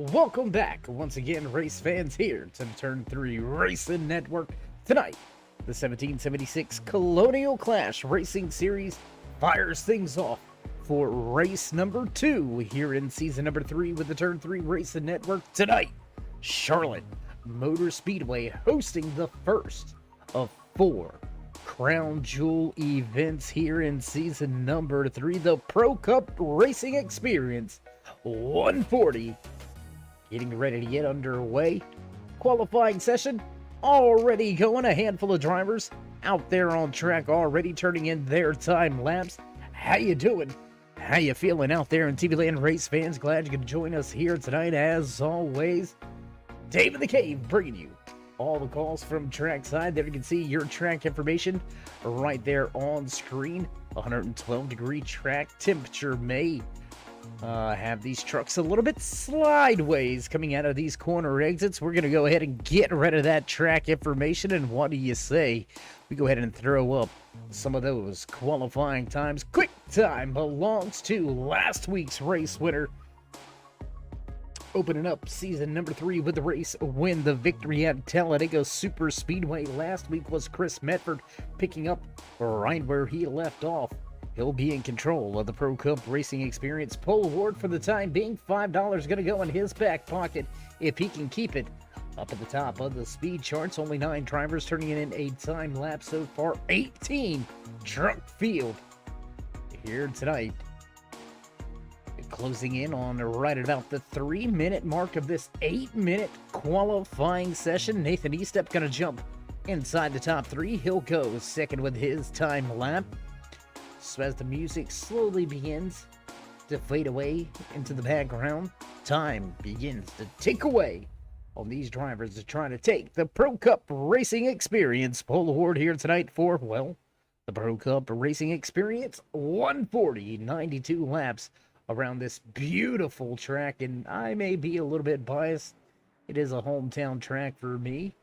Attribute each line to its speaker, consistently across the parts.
Speaker 1: Welcome back once again, race fans, here to the Turn 3 Racing Network. Tonight, the 1776 Colonial Clash Racing Series fires things off for race number 2 here in season number 3 with the Turn 3 Racing Network. Tonight, Charlotte Motor Speedway hosting the first of 4 crown jewel events here in season number 3, the Pro Cup Racing Experience 140. Getting ready to get underway. Qualifying session already going. A handful of drivers out there on track already turning in their time lapse. How you doing? How you feeling out there in TV Land, race fans? Glad you could join us here tonight. As always, Dave in the Cave bringing you all the calls from trackside. There you can see your track information right there on screen. 112-degree track temperature may have these trucks a little bit slideways coming out of these corner exits. We're going to go ahead and get rid of that track information, and what do you say? We go ahead and throw up some of those qualifying times. Quick time belongs to last week's race winner, opening up season number 3 with the race win, the victory at Talladega Super Speedway. Last week was Chris Medford, picking up right where he left off. He'll be in control of the Pro Cup Racing Experience pole award for the time being. $5 going to go in his back pocket if he can keep it up at the top of the speed charts. Only 9 drivers turning in a time lapse so far. 18 truck field here tonight. Closing in on right at about the 3-minute mark of this 8-minute qualifying session. Nathan Estep going to jump inside the top 3. He'll go second with his time lap. So as the music slowly begins to fade away into the background, time begins to tick away on these drivers to try to take the Pro Cup Racing Experience pole award here tonight for, well, the Pro Cup Racing Experience 140, 92 laps around this beautiful track. And I may be a little bit biased. It is a hometown track for me.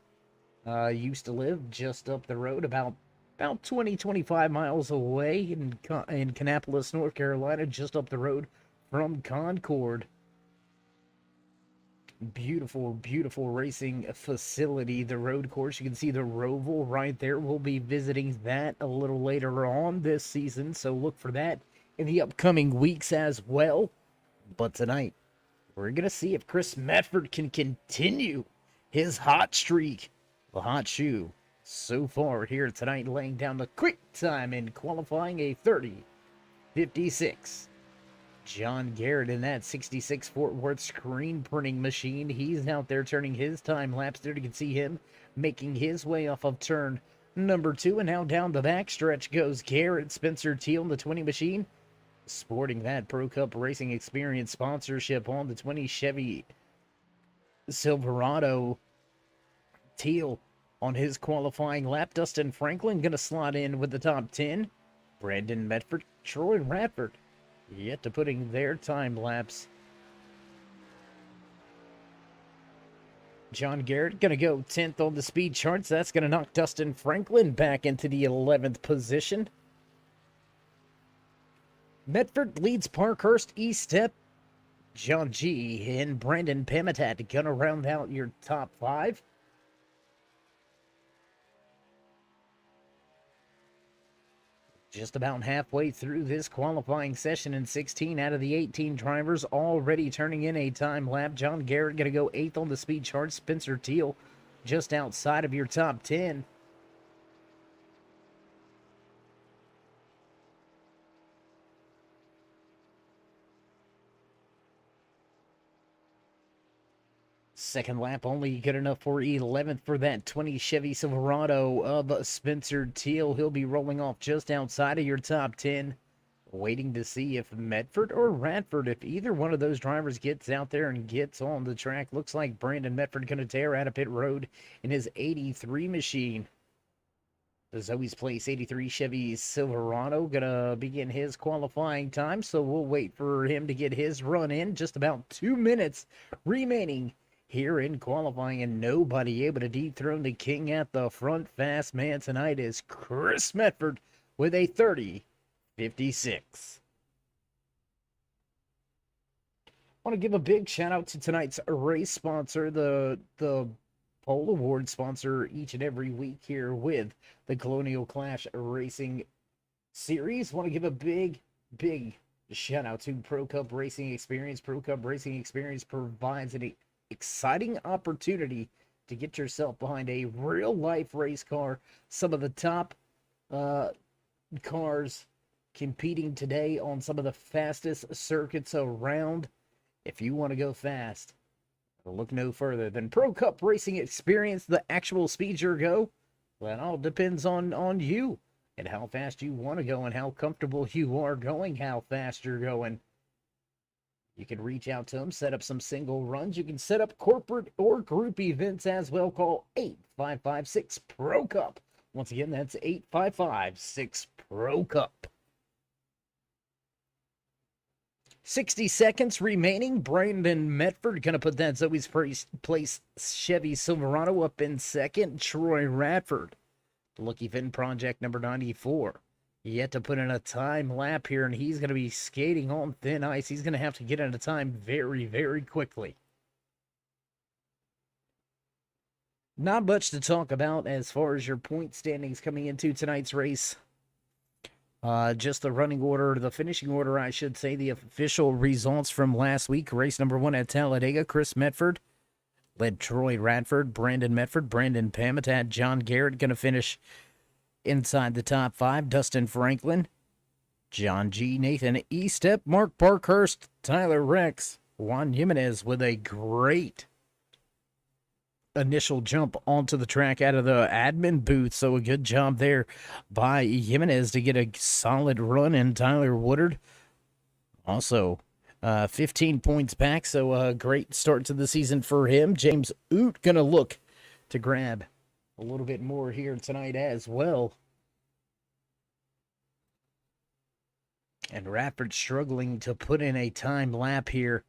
Speaker 1: Used to live just up the road, about 20-25 miles away in Kannapolis, North Carolina, just up the road from Concord. Beautiful, beautiful racing facility. The road course, you can see the Roval right there. We'll be visiting that a little later on this season, so look for that in the upcoming weeks as well. But tonight, we're going to see if Chris Medford can continue his hot streak, the hot shoe. So far here tonight, laying down the quick time in qualifying, a 30:56. John Garrett in that 66 Fort Worth screen printing machine. He's out there turning his time lapse there. You can see him making his way off of turn number 2. And now down the backstretch goes Garrett. Spencer Teal in the 20 machine, sporting that Pro Cup Racing Experience sponsorship on the 20 Chevy Silverado. Teal on his qualifying lap. Dustin Franklin going to slot in with the top 10. Brandon Medford, Troy Radford yet to putting their time lapse. John Garrett going to go 10th on the speed charts. That's going to knock Dustin Franklin back into the 11th position. Medford leads Parkhurst, Estep, John G. and Brandon Pamitat going to round out your top 5. Just about halfway through this qualifying session, and 16 out of the 18 drivers already turning in a time lap. John Garrett going to go 8th on the speed chart. Spencer Teal just outside of your top 10. Second lap only good enough for 11th for that 20 Chevy Silverado of Spencer Teal. He'll be rolling off just outside of your top 10. Waiting to see if Medford or Radford, if either one of those drivers gets out there and gets on the track. Looks like Brandon Medford going to tear out of pit road in his 83 machine. The Zoe's Place 83 Chevy Silverado going to begin his qualifying time, so we'll wait for him to get his run in. Just about 2 minutes remaining here in qualifying, and nobody able to dethrone the king at the front. Fast man tonight is Chris Medford with a 30:56. Want to give a big shout out to tonight's race sponsor, the Pole Award sponsor each and every week here with the Colonial Clash Racing Series. Want to give a big shout out to Pro Cup Racing Experience. Pro Cup Racing Experience provides an exciting opportunity to get yourself behind a real life race car. Some of the top cars competing today on some of the fastest circuits around. If you want to go fast, look no further than Pro Cup Racing Experience. The actual speed you go, well, it all depends on you and how fast you want to go and how comfortable you are going, how fast you're going. You can reach out to them, set up some single runs. You can set up corporate or group events as well. Call 855-6-PRO-CUP. Once again, that's 855-6-PRO-CUP. 60 seconds remaining. Brandon Medford going to put that Zoe's place Chevy Silverado up in second. Troy Radford, Lucky Finn Project number 94. Yet to put in a time lap here, and he's going to be skating on thin ice. He's going to have to get in a time very quickly. Not much to talk about as far as your point standings coming into tonight's race. Just the running order, the finishing order, I should say, the official results from last week. Race number 1 at Talladega, Chris Medford led Troy Radford, Brandon Medford, Brandon Pamitat, John Garrett going to finish inside the top 5. Dustin Franklin, John G, Nathan Estep, Mark Parkhurst, Tyler Rex, Juan Jimenez with a great initial jump onto the track out of the admin booth. So a good job there by Jimenez to get a solid run. And Tyler Woodard also 15 points back. So a great start to the season for him. James Oot gonna look to grab a little bit more here tonight as well. And Radford struggling to put in a time lap here.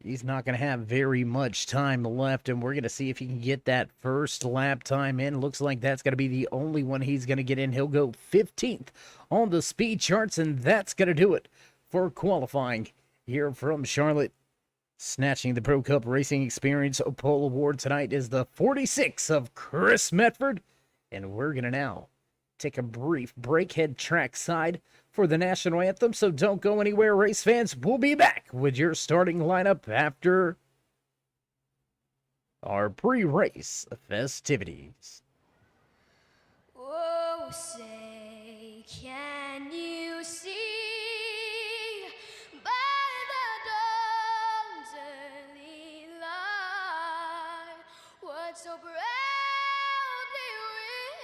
Speaker 1: He's not going to have very much time left, and we're going to see if he can get that first lap time in. Looks like that's going to be the only one he's going to get in. He'll go 15th on the speed charts, and that's going to do it for qualifying here from Charlotte. Snatching the Pro Cup Racing Experience Pole Award tonight is the 46 of Chris Medford, and we're going to now take a brief break, head trackside for the national anthem, so don't go anywhere, race fans. We'll be back with your starting lineup after our pre-race festivities.
Speaker 2: Oh, say, can you see by the dawn's early light what so proudly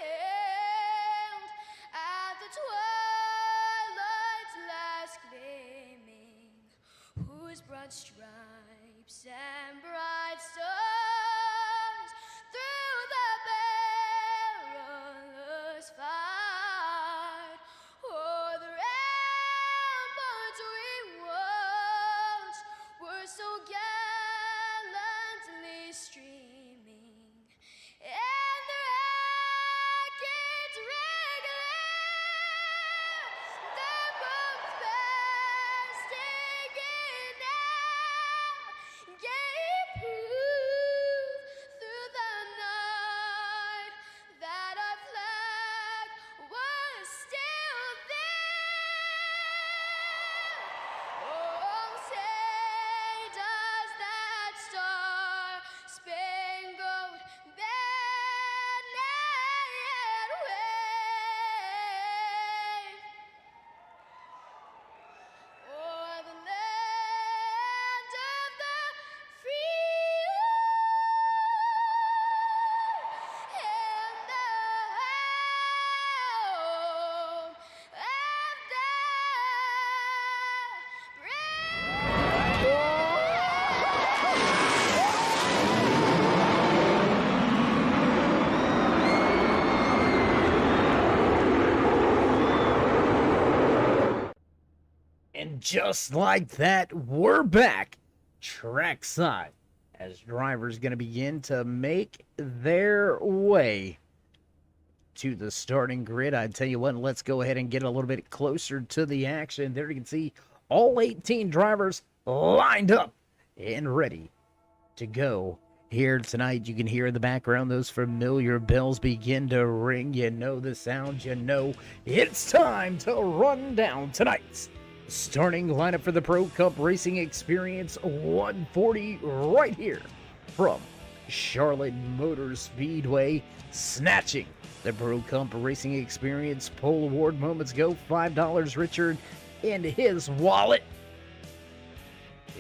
Speaker 2: wailed at the twilight's last gleaming, whose broad stripes and bright stars through the perilous fight o'er the ramparts we watched were so gallantly streaming, and the rackets regular, the bombs bursting in air, gave proof through the night that our flag was still there. Oh, say does that star-spangled banner yet wave o'er the land of the free and the home of the
Speaker 1: And just like that, we're back trackside as drivers going to begin to make their way to the starting grid. I tell you what, let's go ahead and get a little bit closer to the action. There you can see all 18 drivers lined up and ready to go. Here tonight, you can hear in the background those familiar bells begin to ring. You know the sound, you know it's time to run down tonight's starting lineup for the Pro Cup Racing Experience 140 right here from Charlotte Motor Speedway, snatching the Pro Cup Racing Experience Pole Award moments ago. $5 Richard in his wallet.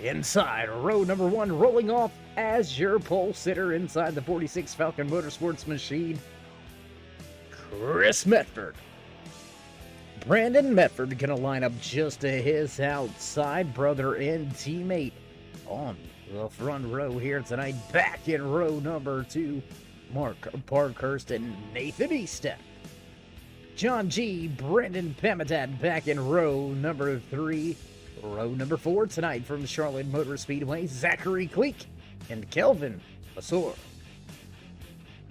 Speaker 1: Inside row number 1, rolling off as your pole sitter inside the 46 Falcon Motorsports machine, Chris Medford. Brandon Medford gonna line up just to his outside, brother and teammate on the front row here tonight. Back in row number 2, Mark Parkhurst and Nathan Eastep. John G. Brendan Pamitat back in row number 3. Row number 4 tonight from Charlotte Motor Speedway, Zachary Cleek and Kelvin Masor.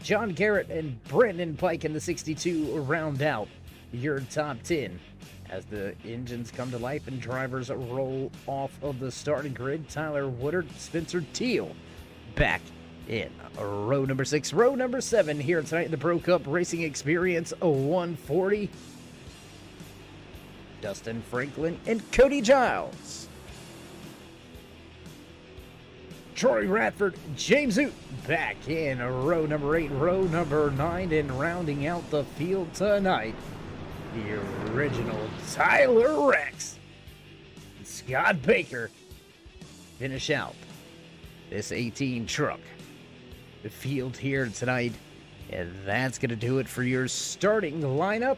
Speaker 1: John Garrett and Brandon Pike in the 62 round out your top 10 as the engines come to life and drivers roll off of the starting grid. Tyler Woodard, Spencer Teal back in row number 6. Row number 7 here tonight in the Pro Cup Racing Experience 140. Dustin Franklin and Cody Giles. Troy Radford, James Oot back in row number 8, row number 9, and rounding out the field tonight, the original Tyler Rex and Scott Baker finish out this 18 truck. The field here tonight, and that's going to do it for your starting lineup.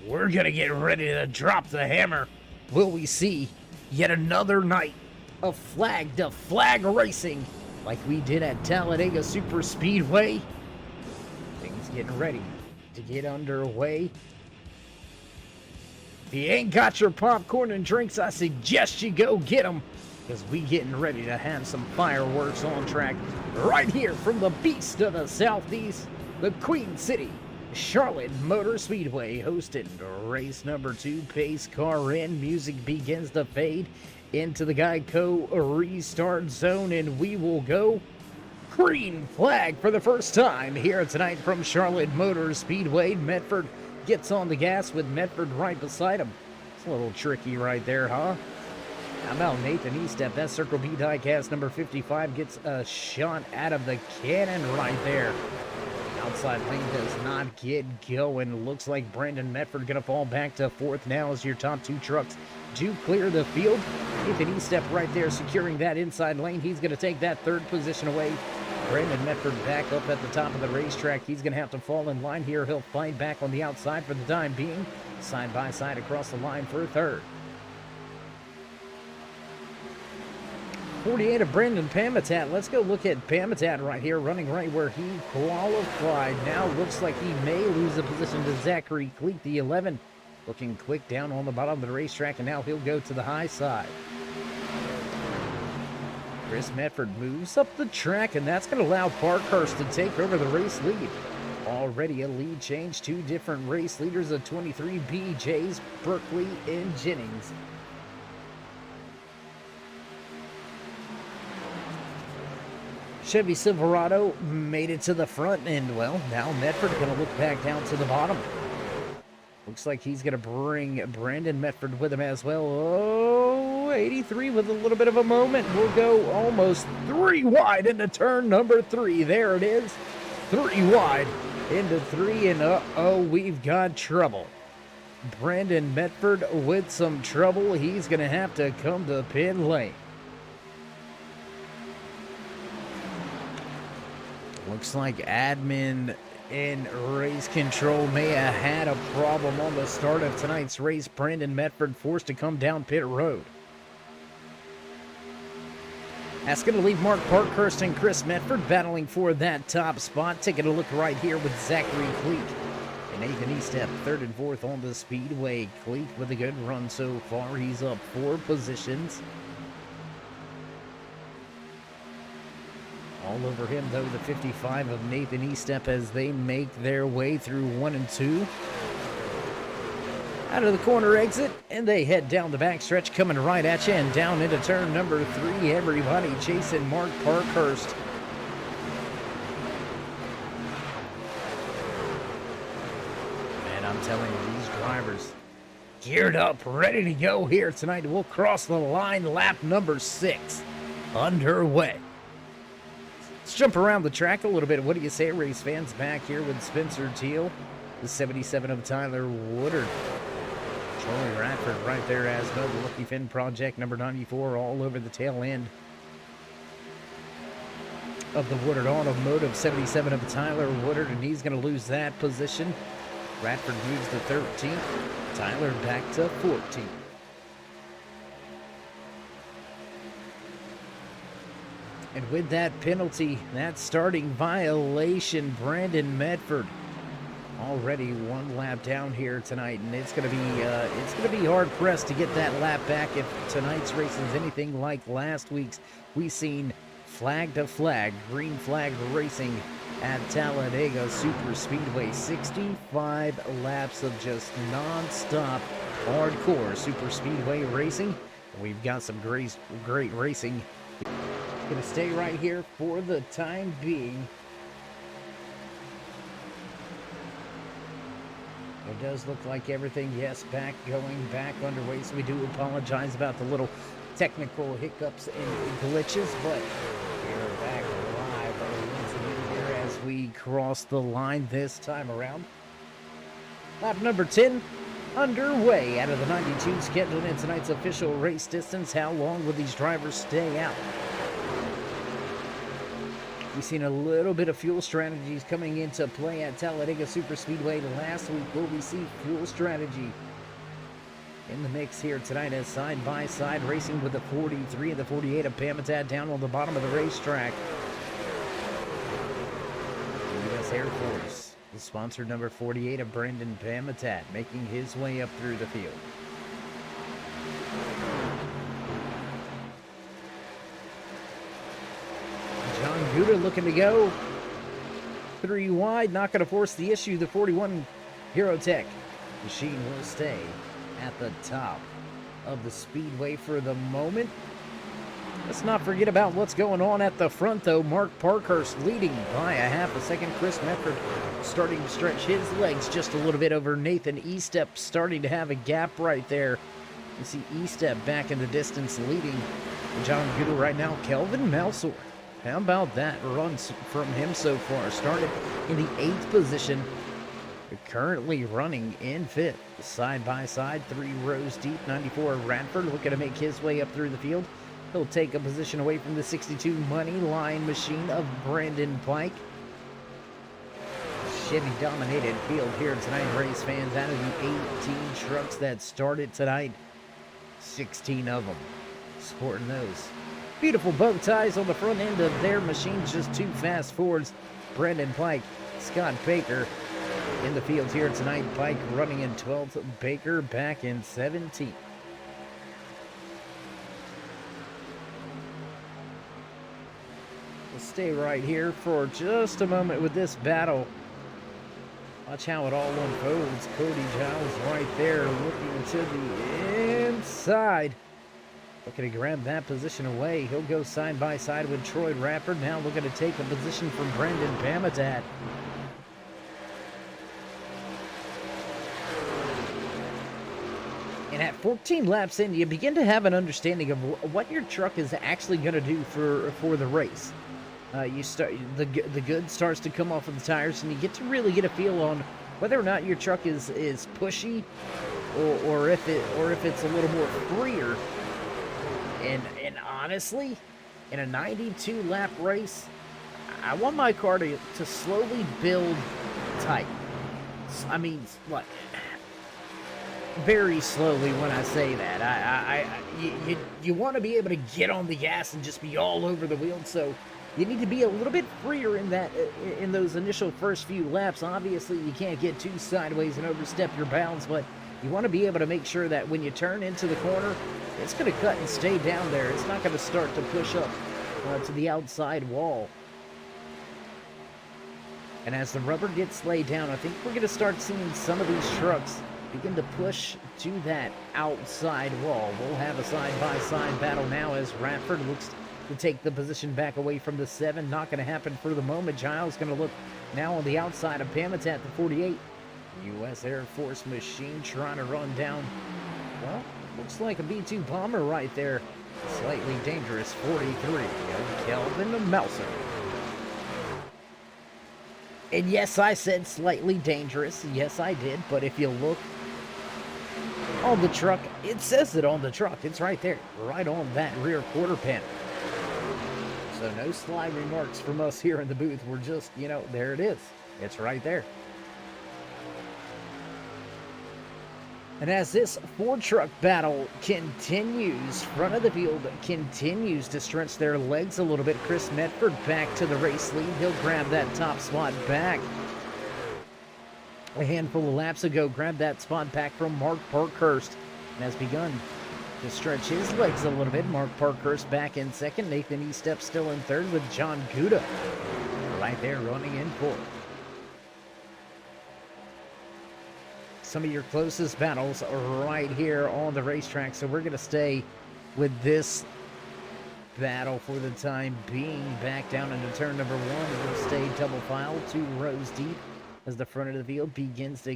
Speaker 1: We're going to get ready to drop the hammer. Will we see yet another night of flag-to-flag racing like we did at Talladega Super Speedway? Things getting ready to get underway. If you ain't got your popcorn and drinks, I suggest you go get them, because we getting ready to have some fireworks on track right here from the beast of the Southeast, the Queen City Charlotte Motor Speedway, hosting race number 2, pace car in. Music begins to fade into the Geico restart zone, and we will go green flag for the first time here tonight from Charlotte Motor Speedway. Medford gets on the gas with Medford right beside him. It's a little tricky right there, huh? How about Nathan Eastep? That Circle B diecast number 55 gets a shot out of the cannon right there. Outside lane does not get going. Looks like Brandon Medford going to fall back to 4th now as your top 2 trucks do clear the field. Nathan Eastep right there securing that inside lane. He's going to take that 3rd position away. Brandon Medford back up at the top of the racetrack. He's going to have to fall in line here. He'll fight back on the outside for the time being. Side by side across the line for 3rd. 48 of Brandon Pamitat. Let's go look at Pamitat right here, running right where he qualified. Now looks like he may lose the position to Zachary Cleek, the 11. Looking quick down on the bottom of the racetrack, and now he'll go to the high side. Chris Medford moves up the track, and that's going to allow Parkhurst to take over the race lead. Already a lead change. 2 different race leaders of 23 BJs, Berkeley and Jennings. Chevy Silverado made it to the front, and well, now Medford going to look back down to the bottom. Looks like he's going to bring Brandon Medford with him as well. Oh, 83 with a little bit of a moment. We'll go almost 3 wide into turn number 3. There it is. 3 wide into 3, and uh-oh, we've got trouble. Brandon Medford with some trouble. He's going to have to come to pit lane. Looks like admin and race control may have had a problem on the start of tonight's race. Brandon Medford forced to come down pit road. That's going to leave Mark Parkhurst and Chris Medford battling for that top spot. Taking a look right here with Zachary Cleek and Nathan Eastep, 3rd and 4th on the speedway. Cleek with a good run so far. He's up 4 positions. All over him, though, the 55 of Nathan Eastep as they make their way through 1 and 2. out of the corner exit, and they head down the backstretch, coming right at you, and down into turn number 3. Everybody chasing Mark Parkhurst. Man, I'm telling you, these drivers geared up, ready to go here tonight. We'll cross the line, lap number 6 underway. Let's jump around the track a little bit. What do you say, race fans? Back here with Spencer Teal, the 77 of Tyler Woodard. Troy Radford right there as well. The Lucky Finn Project, number 94, all over the tail end of the Woodard Automotive. 77 of Tyler Woodard, and he's going to lose that position. Radford moves to 13th. Tyler back to 14th. And with that penalty, that starting violation, Brandon Medford already 1 lap down here tonight, and it's gonna be hard pressed to get that lap back if tonight's race is anything like last week's. We seen flag to flag, green flag racing at Talladega Super Speedway. 65 laps of just non-stop hardcore Super Speedway racing. We've got some great racing. Gonna stay right here for the time being. It does look like everything, yes, going back underway, so we do apologize about the little technical hiccups and glitches, but we're back live once again here as we cross the line this time around. Lap number 10 underway out of the 92 scheduled in tonight's official race distance. How long will these drivers stay out? We've seen a little bit of fuel strategies coming into play at Talladega Super Speedway last week. Will we see fuel strategy in the mix here tonight as side-by-side racing with the 43 and the 48 of Pamatad down on the bottom of the racetrack? The U.S. Air Force, the sponsor number 48 of Brendan Pamatad, making his way up through the field. Gouda looking to go 3 wide, not going to force the issue. The 41 Hero-Tech machine will stay at the top of the speedway for the moment. Let's not forget about what's going on at the front, though. Mark Parkhurst leading by a half a second. Chris Medford starting to stretch his legs just a little bit over Nathan Estep, starting to have a gap right there. You see Estep back in the distance leading John Gouda right now. Kelvin Malsor, how about that run from him so far? Started in the 8th position, currently running in 5th. Side by side, 3 rows deep. 94 Radford looking to make his way up through the field. He'll take a position away from the 62 Money Line machine of Brandon Pike. Chevy-dominated field here tonight, race fans. Out of the 18 trucks that started tonight, 16 of them sporting those beautiful bow ties on the front end of their machines. Just 2 fast forwards. Brandon Pike, Scott Baker in the field here tonight. Pike running in 12th, Baker back in 17th. We'll stay right here for just a moment with this battle. Watch how it all unfolds. Cody Giles right there looking to the inside. Looking to grab that position away. He'll go side by side with Troy Radford. Now looking to take a position from Brandon Pamatad. And at 14 laps in, you begin to have an understanding of what your truck is actually going to do for the race. You start the good starts to come off of the tires, and you get to really get a feel on whether or not your truck is pushy, or if it's a little more freer. And honestly, in a 92 lap race, I want my car to slowly build tight. I mean, like, very slowly when I say that. You want to be able to get on the gas and just be all over the wheel, so you need to be a little bit freer in those initial first few laps. Obviously, you can't get too sideways and overstep your bounds, but you want to be able to make sure that when you turn into the corner, it's going to cut and stay down there. It's not going to start to push up to the outside wall. And as the rubber gets laid down, I think we're going to start seeing some of these trucks begin to push to that outside wall. We'll have a side-by-side battle now as Radford looks to take the position back away from the 7. Not going to happen for the moment. Giles going to look now on the outside of Pamet at the 48. U.S. Air Force machine trying to run down, well, looks like a B-2 bomber right there. Slightly dangerous 43. Kelvin Mouser. And yes, I said slightly dangerous. Yes, I did. But if you look on the truck, it says it on the truck. It's right there, right on that rear quarter panel. So no sly remarks from us here in the booth. We're just, there it is. It's right there. And as this four-truck battle continues, front of the field continues to stretch their legs a little bit. Chris Medford back to the race lead. He'll grab that top spot back. A handful of laps ago, grabbed that spot back from Mark Parkhurst and has begun to stretch his legs a little bit. Mark Parkhurst back in second. Nathan Estep still in third with John Gouda right there running in fourth. Some of your closest battles are right here on the racetrack, so we're going to stay with this battle for the time being. Back down into turn number 1. We'll stay double file, 2 rows deep as the front of the field begins to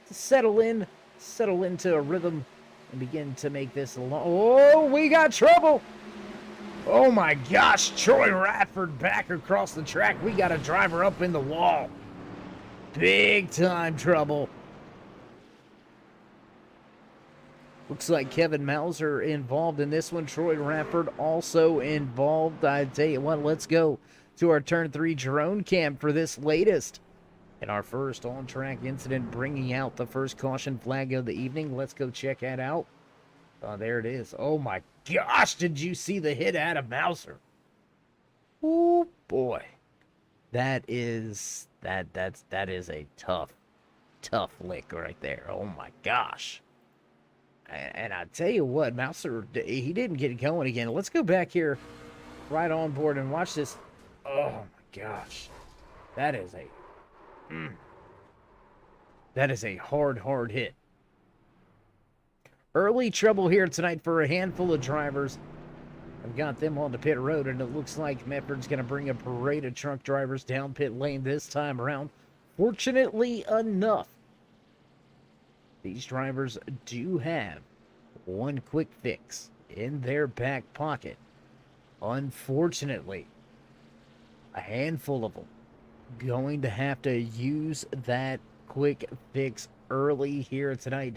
Speaker 1: settle into a rhythm and begin to make this long. Oh, we got trouble! Oh my gosh, Troy Radford back across the track. We got a driver up in the wall. Big time trouble. Looks like Kevin Mouser involved in this one. Troy Radford also involved. I tell you what, let's go to our turn 3 drone cam for this latest. And our first on-track incident bringing out the first caution flag of the evening. Let's go check that out. Oh, there it is. Oh my gosh, did you see the hit out of Mouser? Oh boy. That is a tough lick right there. Oh my gosh. And I tell you what, Mouser, he didn't get going again. Let's go back here right on board and watch this. Oh my gosh. That is a hard hit. Early trouble here tonight for a handful of drivers. I've got them on the pit road, and it looks like Medford's going to bring a parade of truck drivers down pit lane this time around. Fortunately enough, these drivers do have one quick fix in their back pocket. Unfortunately, a handful of them going to have to use that quick fix early here tonight.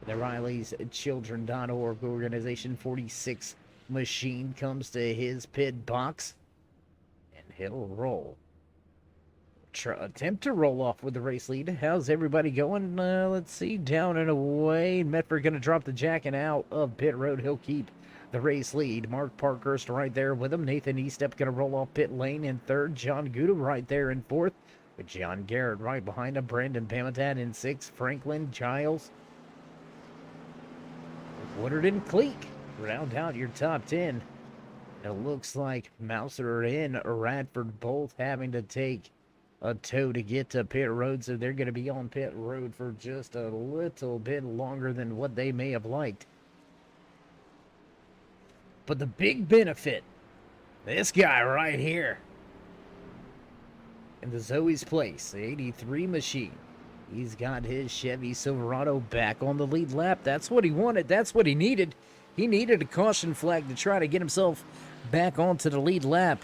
Speaker 1: The Riley's Children.org organization 46 machine comes to his pit box, and he'll roll. Attempt to roll off with the race lead. How's everybody going? Let's see. Down and away. Medford going to drop the jacket out of pit road. He'll keep the race lead. Mark Parkhurst right there with him. Nathan Estep going to roll off pit lane in third. John Gouda right there in fourth, with John Garrett right behind him. Brandon Pametad in sixth. Franklin Giles, Woodard, and Cleek round out your top 10. It looks like Mouser and Radford both having to take a tow to get to pit road, so they're going to be on pit road for just a little bit longer than what they may have liked. But the big benefit, this guy right here in the Zoe's place, the 83 machine, he's got his Chevy Silverado back on the lead lap. That's what he wanted. That's what he needed. He needed a caution flag to try to get himself back onto the lead lap.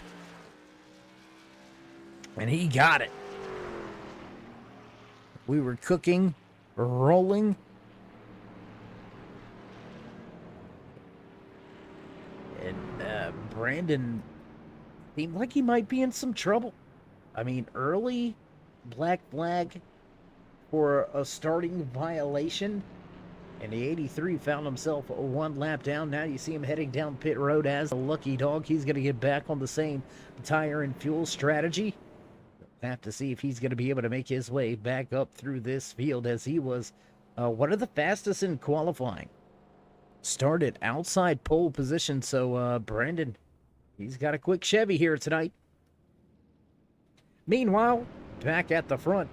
Speaker 1: And he got it. We were cooking, rolling. And Brandon seemed like he might be in some trouble. I mean, early black flag for a starting violation. And the 83 found himself one lap down. Now you see him heading down pit road as a lucky dog. He's going to get back on the same tire and fuel strategy. Have to see if he's going to be able to make his way back up through this field, as he was one of the fastest in qualifying. Started outside pole position, so Brandon, he's got a quick Chevy here tonight. Meanwhile, back at the front,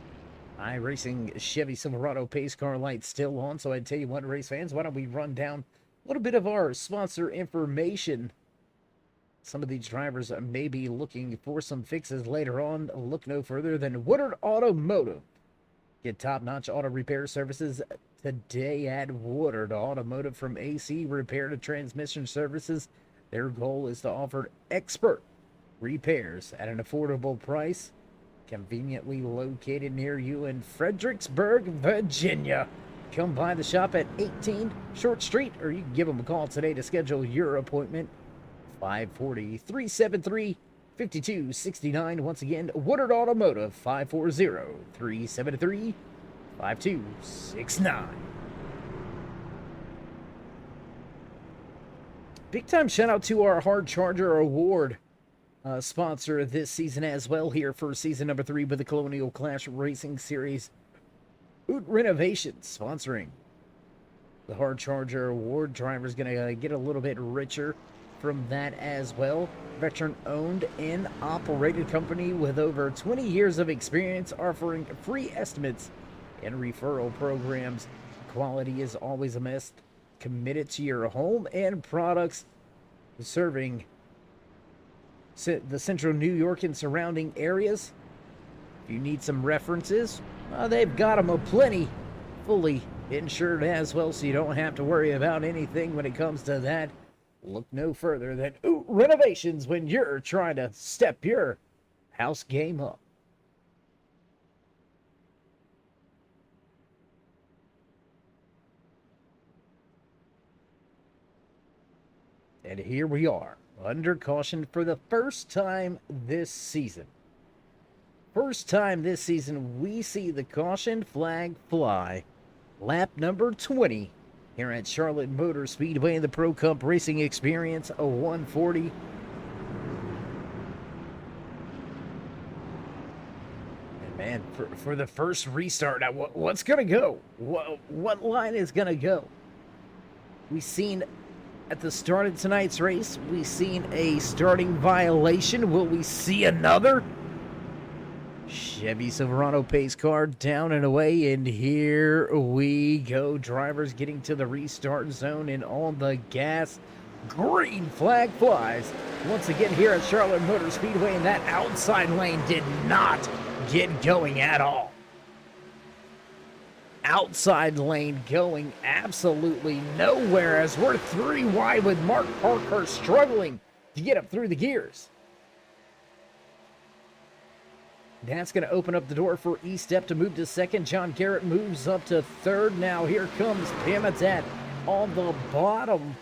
Speaker 1: iRacing Chevy Silverado pace car light still on, so I tell you what, race fans, why don't we run down a little bit of our sponsor information. Some of these drivers may be looking for some fixes later on. Look no further than Woodard Automotive. Get top-notch auto repair services today at Woodard Automotive. From AC repair to transmission services, their goal is to offer expert repairs at an affordable price. Conveniently located near you in Fredericksburg, Virginia. Come by the shop at 18 Short Street, or you can give them a call today to schedule your appointment. 540-373-5269. Once again, Woodard Automotive, 540-373-5269. Big time shout out to our Hard Charger Award sponsor this season as well, here for season number 3 with the Colonial Clash Racing Series. Boot Renovations sponsoring the Hard Charger Award. Driver's gonna get a little bit richer from that as well. Veteran owned and operated company with over 20 years of experience, offering free estimates and referral programs. Quality is always a must. Committed to your home and products, serving the central New York and surrounding areas. If you need some references, they've got them aplenty. Fully insured as well, so you don't have to worry about anything when it comes to that. Look no further than Renovations when you're trying to step your house game up. And here we are, under caution for the first time this season. First time this season we see the caution flag fly. Lap number 20 here at Charlotte Motor Speedway in the Pro Cup Racing Experience, a 140. And man, for the first restart, now what's going to go? What line is going to go? We've seen at the start of tonight's race, we've seen a starting violation. Will we see another? Chevy Silverado pace car down and away, and here we go. Drivers getting to the restart zone and on the gas. Green flag flies once again here at Charlotte Motor Speedway, and that outside lane did not get going at all. Outside lane going absolutely nowhere as we're 3 wide with Mark Parker struggling to get up through the gears. That's going to open up the door for E-Step to move to second. John Garrett moves up to third. Now here comes Pamitat on the bottom.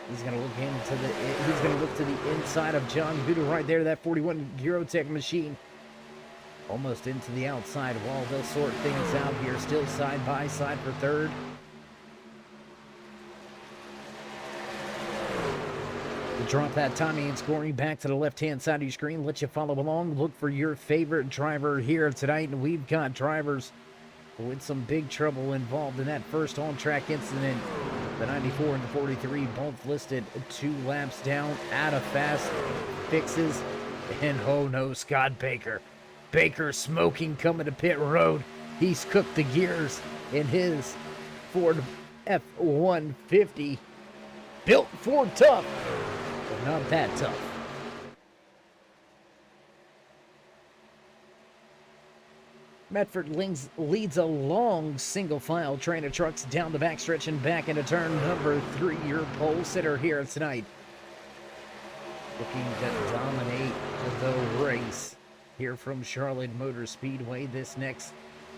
Speaker 1: He's going to look to the inside of John Buda right there. That 41 Eurotech machine almost into the outside wall. They'll sort things out here. Still side by side for third. Drop that timing and scoring back to the left-hand side of your screen. Let you follow along. Look for your favorite driver here tonight. And we've got drivers with some big trouble involved in that first on-track incident. The 94 and the 43 both listed 2 laps down, out of fast fixes. And oh no, Scott Baker. Baker smoking coming to pit road. He's cooked the gears in his Ford F-150. Built Ford tough. Not that tough. Medford leads a long single file train of trucks down the backstretch and back into turn number 3. Your pole sitter here tonight, looking to dominate the race here from Charlotte Motor Speedway. This next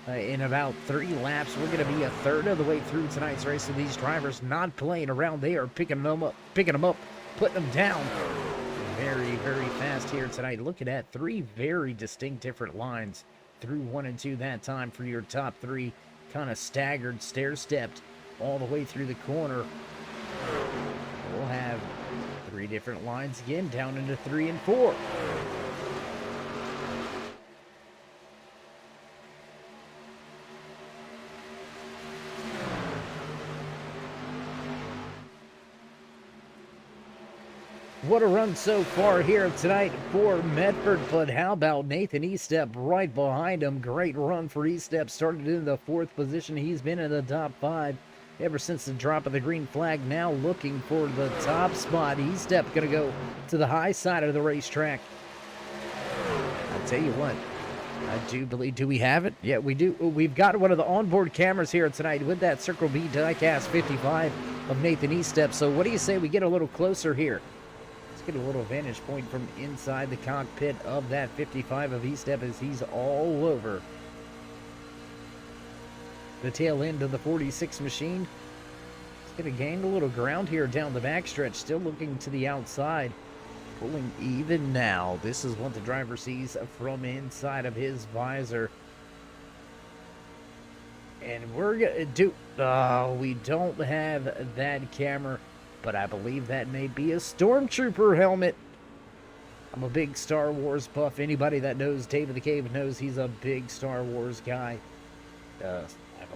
Speaker 1: in about 3 laps, we're going to be a third of the way through tonight's race. So these drivers not playing around. They are picking them up, putting them down very, very fast here tonight. Looking at 3 very distinct different lines through 1 and 2 that time for your top 3. Kind of staggered, stair-stepped all the way through the corner. We'll have 3 different lines again down into 3 and 4. what a run so far here tonight for Medford, but how about Nathan Estep right behind him? Great run for Estep, started in the 4th position. He's been in the top 5 ever since the drop of the green flag, now looking for the top spot. Estep gonna go to the high side of the racetrack. I'll tell you what, I do believe, do we have it? Yeah, we do. We've got one of the onboard cameras here tonight with that Circle B diecast 55 of Nathan Estep. So what do you say we get a little closer here? Let's get a little vantage point from inside the cockpit of that 55 of Estep as he's all over the tail end of the 46 machine. He's going to gain a little ground here down the backstretch, still looking to the outside. Pulling even now. This is what the driver sees from inside of his visor. And we're going to do... we don't have that camera, but I believe that may be a Stormtrooper helmet. I'm a big Star Wars buff. Anybody that knows Dave of the Cave knows he's a big Star Wars guy. I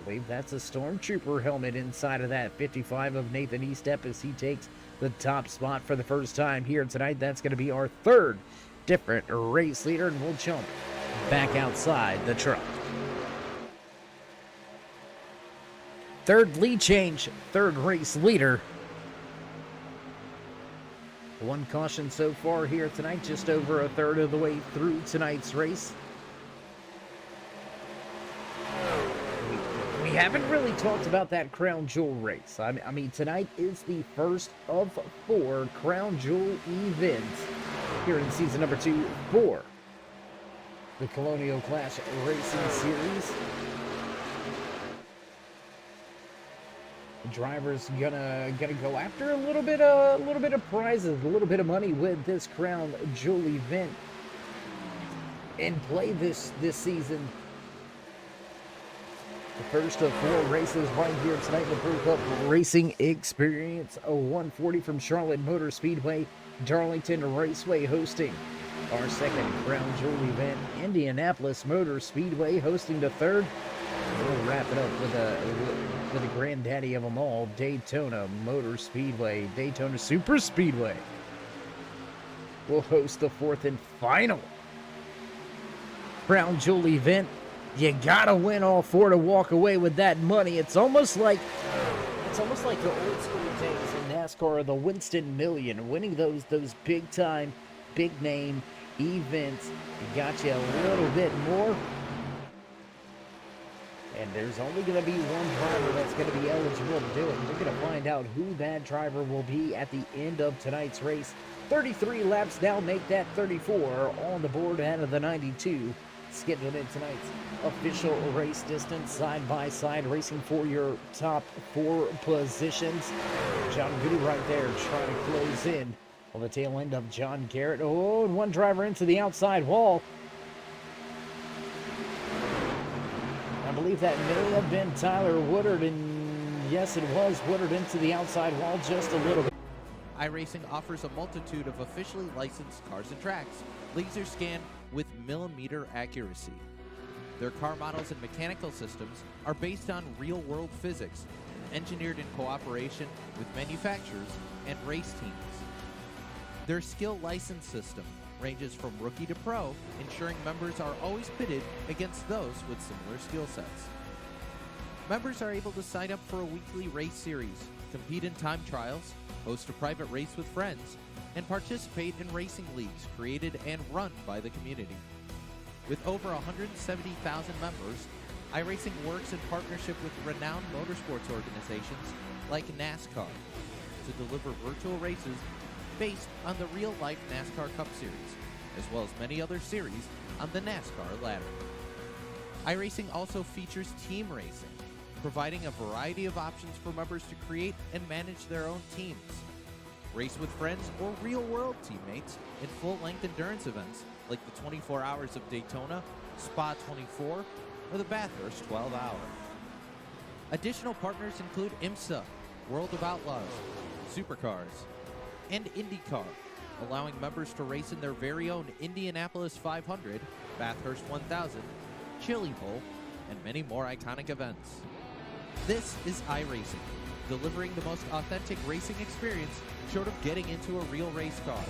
Speaker 1: believe that's a Stormtrooper helmet inside of that 55 of Nathan Estep as he takes the top spot for the first time here tonight. That's going to be our 3rd different race leader, and we'll jump back outside the truck. 3rd lead change, 3rd race leader. One caution so far here tonight, just over a third of the way through tonight's race. We haven't really talked about that Crown Jewel race. I mean, tonight is the first of 4 Crown Jewel events here in season number 2 for the Colonial Clash Racing Series. The driver's gonna go after a little bit of prizes, a little bit of money with this Crown Jewel event and play this season. The first of 4 races right here tonight in the Pro Cup Racing Experience. A 140 from Charlotte Motor Speedway, Darlington Raceway hosting our 2nd Crown Jewel event. Indianapolis Motor Speedway hosting the 3rd. We'll wrap it up with the granddaddy of them all, Daytona Motor Speedway, Daytona Super Speedway. We'll host the 4th and final Crown Jewel event. You gotta win all 4 to walk away with that money. It's almost like the old school days in NASCAR, the Winston Million, winning those big time, big name events. It got you a little bit more. And there's only going to be one driver that's going to be eligible to do it. We're going to find out who that driver will be at the end of tonight's race. 33 laps now make that 34 on the board out of the 92. Scheduled in tonight's official race distance, side-by-side racing for your top 4 positions. John Goody right there trying to close in on the tail end of John Garrett. Oh, and one driver into the outside wall. I believe that may have been Tyler Woodard, and yes, it was Woodard into the outside wall just a little bit.
Speaker 3: iRacing offers a multitude of officially licensed cars and tracks, laser scanned with millimeter accuracy. Their car models and mechanical systems are based on real-world physics, engineered in cooperation with manufacturers and race teams. Their skill license system ranges from rookie to pro, ensuring members are always pitted against those with similar skill sets. Members are able to sign up for a weekly race series, compete in time trials, host a private race with friends, and participate in racing leagues created and run by the community. With over 170,000 members, iRacing works in partnership with renowned motorsports organizations like NASCAR to deliver virtual races based on the real-life NASCAR Cup Series, as well as many other series on the NASCAR ladder. iRacing also features team racing, providing a variety of options for members to create and manage their own teams. Race with friends or real-world teammates in full-length endurance events like the 24 Hours of Daytona, Spa 24, or the Bathurst 12 Hour. Additional partners include IMSA, World of Outlaws, Supercars, and IndyCar, allowing members to race in their very own Indianapolis 500, Bathurst 1000, Chili Bowl, and many more iconic events. This is iRacing, delivering the most authentic racing experience short of getting into a real race car.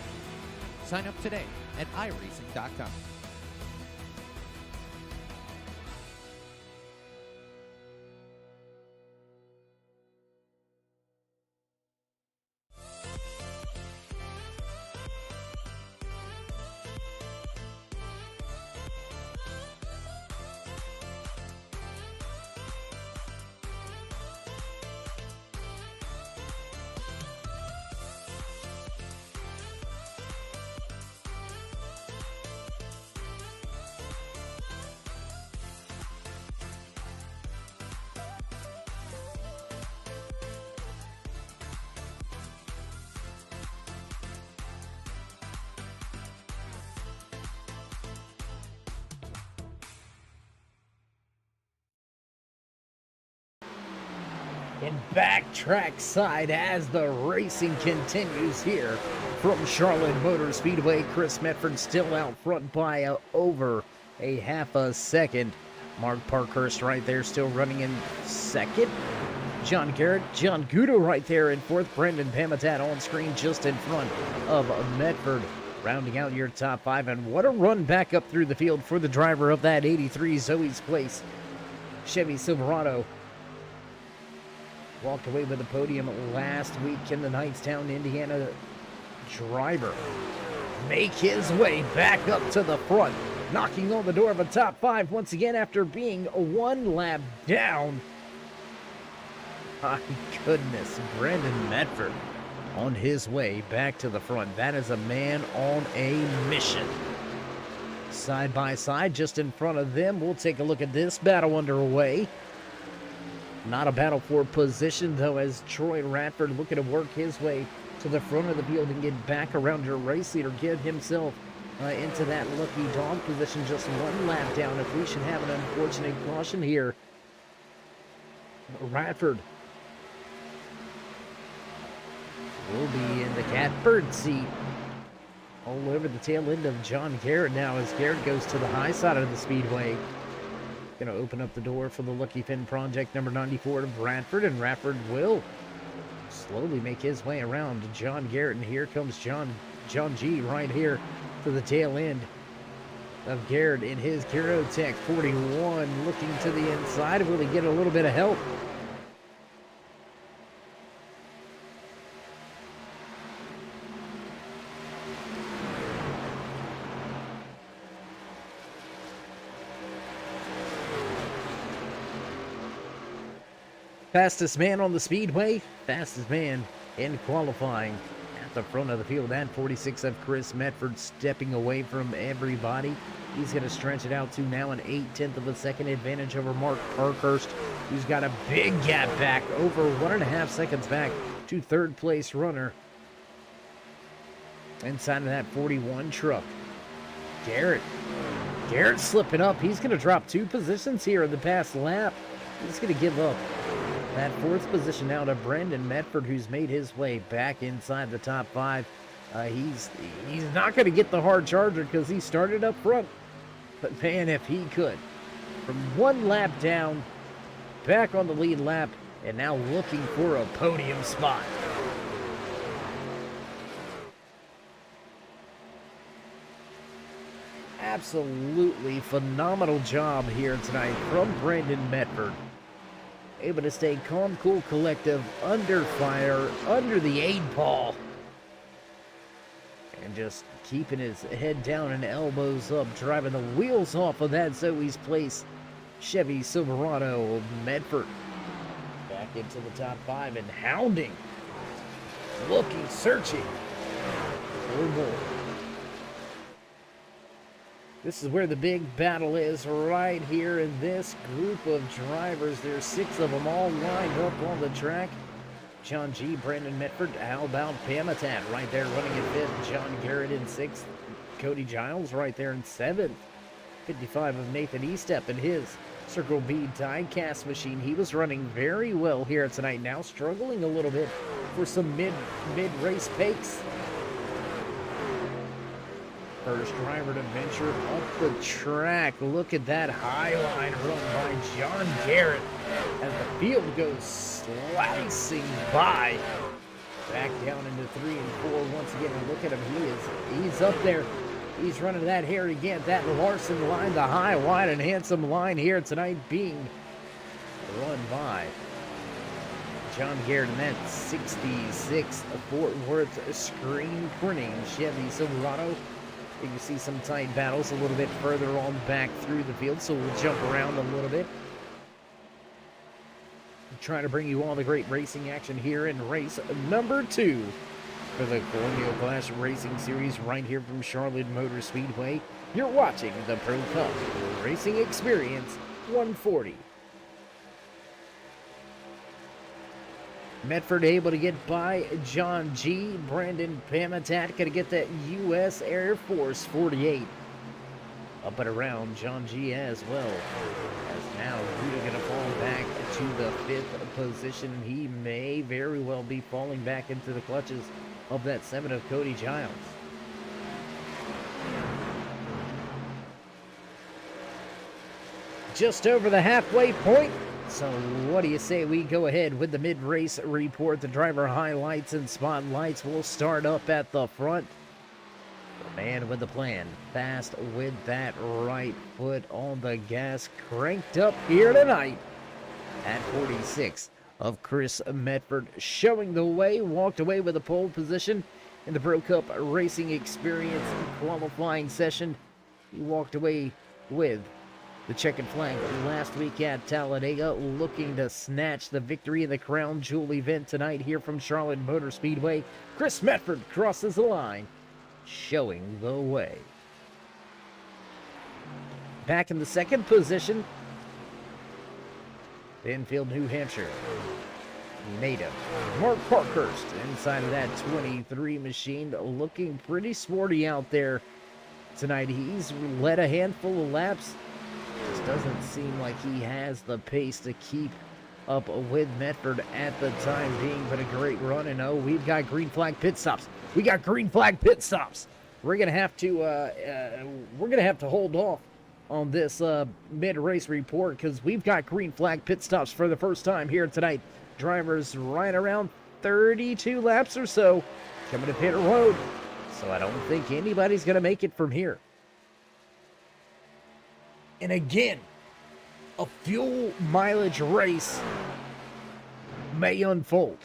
Speaker 3: Sign up today at iRacing.com.
Speaker 1: And backtrack side as the racing continues here from Charlotte Motor Speedway. Chris Medford still out front by over a half a second. Mark Parkhurst right there still running in second. John Garrett, John Gudo right there in fourth. Brendan Pamitat on screen just in front of Medford, rounding out your top five. And what a run back up through the field for the driver of that 83 Zoe's Place Chevy Silverado. Walked away with the podium last week in the Knightstown, Indiana driver. Make his way back up to the front, knocking on the door of a top five once again after being one lap down. My goodness, Brendan Medford on his way back to the front. That is a man on a mission. Side by side, just in front of them, we'll take a look at this battle underway. Not a battle for position, though, as Troy Radford looking to work his way to the front of the field and get back around your race leader, get himself into that lucky dog position, just one lap down. If we should have an unfortunate caution here, Radford will be in the catbird seat all over the tail end of John Garrett now, as Garrett goes to the high side of the speedway. Going to open up the door for the Lucky Finn Project number 94 to Radford, and Radford will slowly make his way around John Garrett, and here comes John G right here to the tail end of Garrett in his Girotech 41, looking to the inside. Will he get a little bit of help? Fastest man on the speedway, fastest man in qualifying at the front of the field. At 46 of Chris Medford, stepping away from everybody. He's going to stretch it out to now an 0.8 of a second advantage over Mark Parkhurst, who's got a big gap back, over 1.5 seconds back to third place runner inside of that 41 truck. Garrett slipping up. He's going to drop 2 positions here in the past lap. He's going to give up that 4th position now to Brendan Medford, who's made his way back inside the top 5. He's not going to get the hard charger because he started up front. But man, if he could. From 1 lap down, back on the lead lap, and now looking for a podium spot. Absolutely phenomenal job here tonight from Brendan Medford. Able to stay calm, cool, collective, under fire, under the 8 ball. And just keeping his head down and elbows up, driving the wheels off of that Zoe's Place Chevy Silverado. Medford back into the top 5 and hounding, looking, searching for more. This is where the big battle is, right here in this group of drivers. There's 6 of them all lined up on the track. John G, Brendan Medford, how about Pamitat right there running in 5th. John Garrett in 6th. Cody Giles right there in 7th. 55 of Nathan Estep in his Circle B die-cast machine. He was running very well here tonight. Now struggling a little bit for some mid-race pace. First driver to venture up the track. Look at that high line run by John Garrett. as the field goes slicing by. Back down into 3 and 4 once again. And look at him. He's up there. He's running that Harry Gant, that Larson line, the high, wide, and handsome line here tonight being run by John Garrett in that 66 Fort Worth screen printing Chevy Silverado. You can see some tight battles a little bit further on back through the field, so we'll jump around a little bit. Trying to bring you all the great racing action here in race number 2 for the Colonial Clash Racing Series right here from Charlotte Motor Speedway. You're watching the Pro Cup Racing Experience 140. Medford able to get by John G. Brandon Pamitat going to get that U.S. Air Force 48. Up and around John G. as well. As now Ruda going to fall back to the 5th position. He may very well be falling back into the clutches of that 7 of Cody Giles. Just over the halfway point. So what do you say we go ahead with the mid-race report, the driver highlights and spotlights. We'll start up at the front. The man with the plan, fast with that right foot on the gas, cranked up here tonight at 46 of Chris Medford, showing the way, walked away with a pole position in the Pro Cup Racing Experience qualifying session. He walked away with the checkered flag last week at Talladega, looking to snatch the victory in the Crown Jewel event tonight here from Charlotte Motor Speedway. Chris Medford crosses the line, showing the way. Back in the second position, Benfield, New Hampshire native Mark Parkhurst inside of that 23 machine, looking pretty sporty out there tonight. He's led a handful of laps. Just doesn't seem like he has the pace to keep up with Medford at the time being, but a great run. And oh, we've got green flag pit stops. We got green flag pit stops. We're gonna have to hold off on this mid-race report because we've got green flag pit stops for the first time here tonight. Drivers right around 32 laps or so coming to pit road, so I don't think anybody's gonna make it from here. And again, a fuel mileage race may unfold.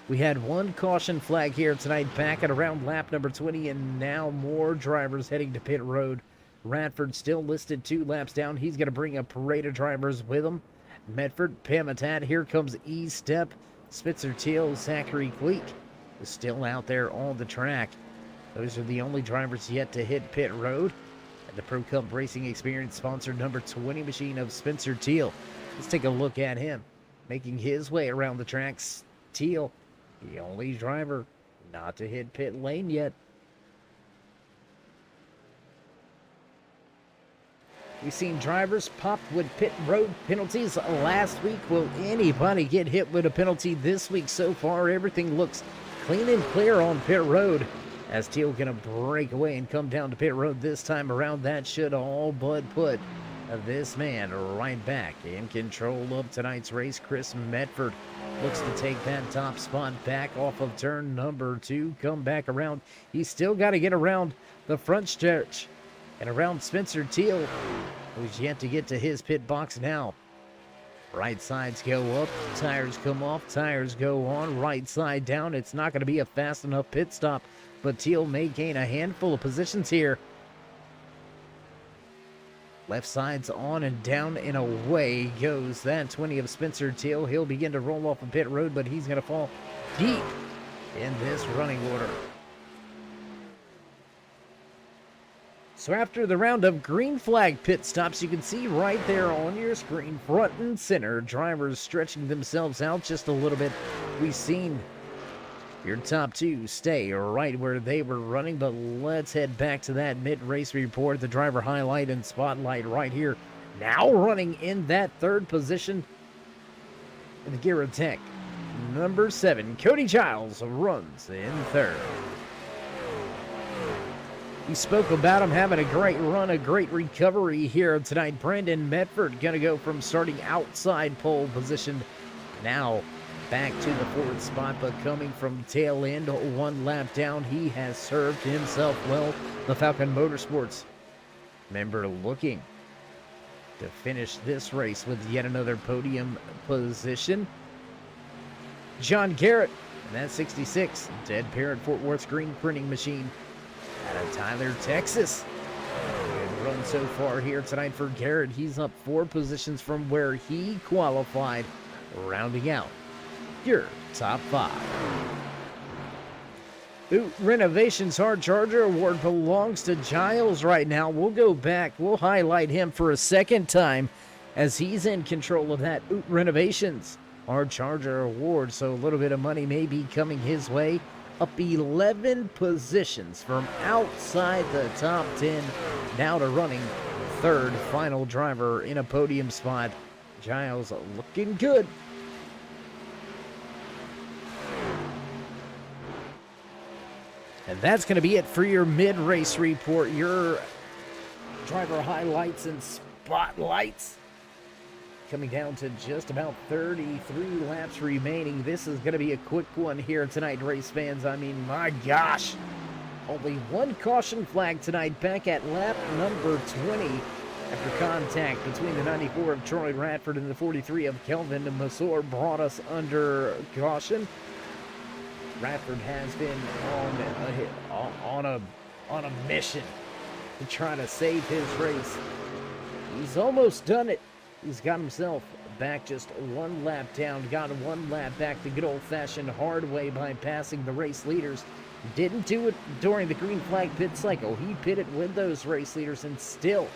Speaker 1: We had one caution flag here tonight back at around lap number 20, and now more drivers heading to pit road. Radford still listed 2 laps down. He's going to bring a parade of drivers with him. Medford, Pamitat, here comes E-Step, Spitzer Teal, Zachary Cleek is still out there on the track. Those are the only drivers yet to hit pit road. The Pro Cup Racing Experience sponsored number 20 machine of Spencer Teal. Let's take a look at him making his way around the tracks. Teal, the only driver not to hit pit lane yet. We've seen drivers pop with pit road penalties last week. Will anybody get hit with a penalty this week? So far, everything looks clean and clear on pit road. As Teal gonna break away and come down to pit road this time around. That should all but put this man right back in control of tonight's race. Chris Medford looks to take that top spot back off of turn number 2. Come back around. He's still got to get around the front stretch and around Spencer Teal, who's yet to get to his pit box now. Right sides go up, tires come off, tires go on, right side down. It's not going to be a fast enough pit stop, but Teal may gain a handful of positions here. Left side's on and down and away goes that 20 of Spencer Teal. He'll begin to roll off a pit road, but he's going to fall deep in this running order. So after the round of green flag pit stops, you can see right there on your screen, front and center, drivers stretching themselves out just a little bit. We've seen your top 2 stay right where they were running, but let's head back to that mid-race report. The driver highlight and spotlight right here. Now running in that 3rd position in the Gear Tech. Number 7, Cody Giles runs in 3rd. We spoke about him having a great run, a great recovery here tonight. Brandon Medford going to go from starting outside pole position now back to the fourth spot, but coming from tail end, one lap down. He has served himself well. The Falcon Motorsports member looking to finish this race with yet another podium position. John Garrett, and that's 66, Dead Parrot Fort Worth screen printing machine out of Tyler, Texas. Good run so far here tonight for Garrett. He's up 4 positions from where he qualified, rounding out your top 5. Boot Renovations Hard Charger Award belongs to Giles right now. We'll go back. We'll highlight him for a second time as he's in control of that Boot Renovations Hard Charger Award. So a little bit of money may be coming his way. Up 11 positions from outside the top 10. Now to running third final driver in a podium spot. Giles looking good. And that's going to be it for your mid-race report, your driver highlights and spotlights. Coming down to just about 33 laps remaining. This is going to be a quick one here tonight, race fans. I mean, my gosh. Only one caution flag tonight, back at lap number 20. After contact between the 94 of Troy Radford and the 43 of Kelvin Masor brought us under caution. Radford has been on a mission to try to save his race. He's almost done it. He's got himself back just one lap down, got one lap back the good old-fashioned hard way by passing the race leaders. Didn't do it during the green flag pit cycle. He pitted with those race leaders and still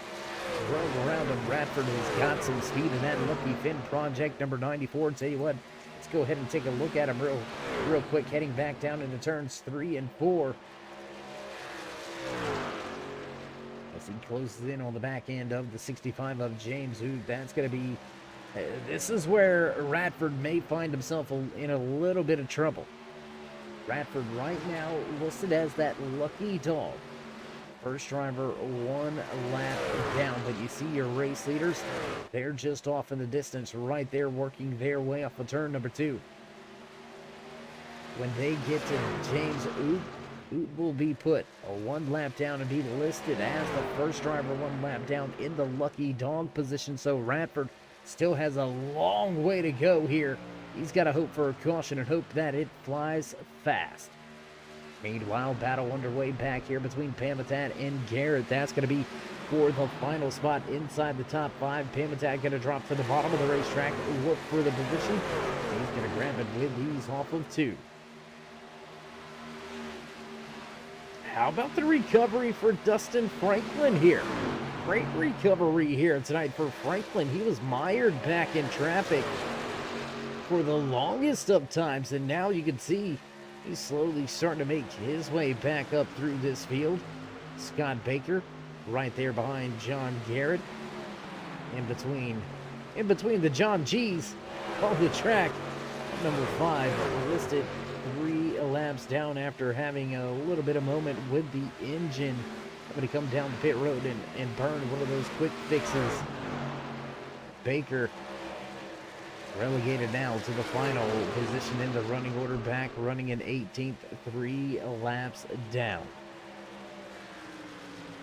Speaker 1: drove around him. Radford has got some speed in that Lucky Finn project, number 94. Tell you what, let's go ahead and take a look at him real quick, heading back down into turns 3 and 4. As he closes in on the back end of the 65 of James Hood. That's going to be, this is where Radford may find himself in a little bit of trouble. Radford right now listed as that lucky dog. First driver one lap down, but you see your race leaders, they're just off in the distance right there, working their way off of turn number 2. When they get to James Oot will be put a one lap down and be listed as the first driver one lap down in the lucky dog position. So Radford still has a long way to go here. He's got to hope for a caution and hope that it flies fast. Meanwhile, battle underway back here between Pamatat and Garrett. That's going to be for the final spot inside the top 5. Pamatat going to drop to the bottom of the racetrack, look for the position. He's going to grab it with these off of 2. How about the recovery for Dustin Franklin here? Great recovery here tonight for Franklin. He was mired back in traffic for the longest of times, and now you can see he's slowly starting to make his way back up through this field. Scott Baker right there behind John Garrett. In between the John G's on the track. Number 5 listed 3 laps down after having a little bit of moment with the engine. I'm going to come down the pit road and burn one of those quick fixes. Baker relegated now to the final position in the running order, back running in 18th, 3 laps down.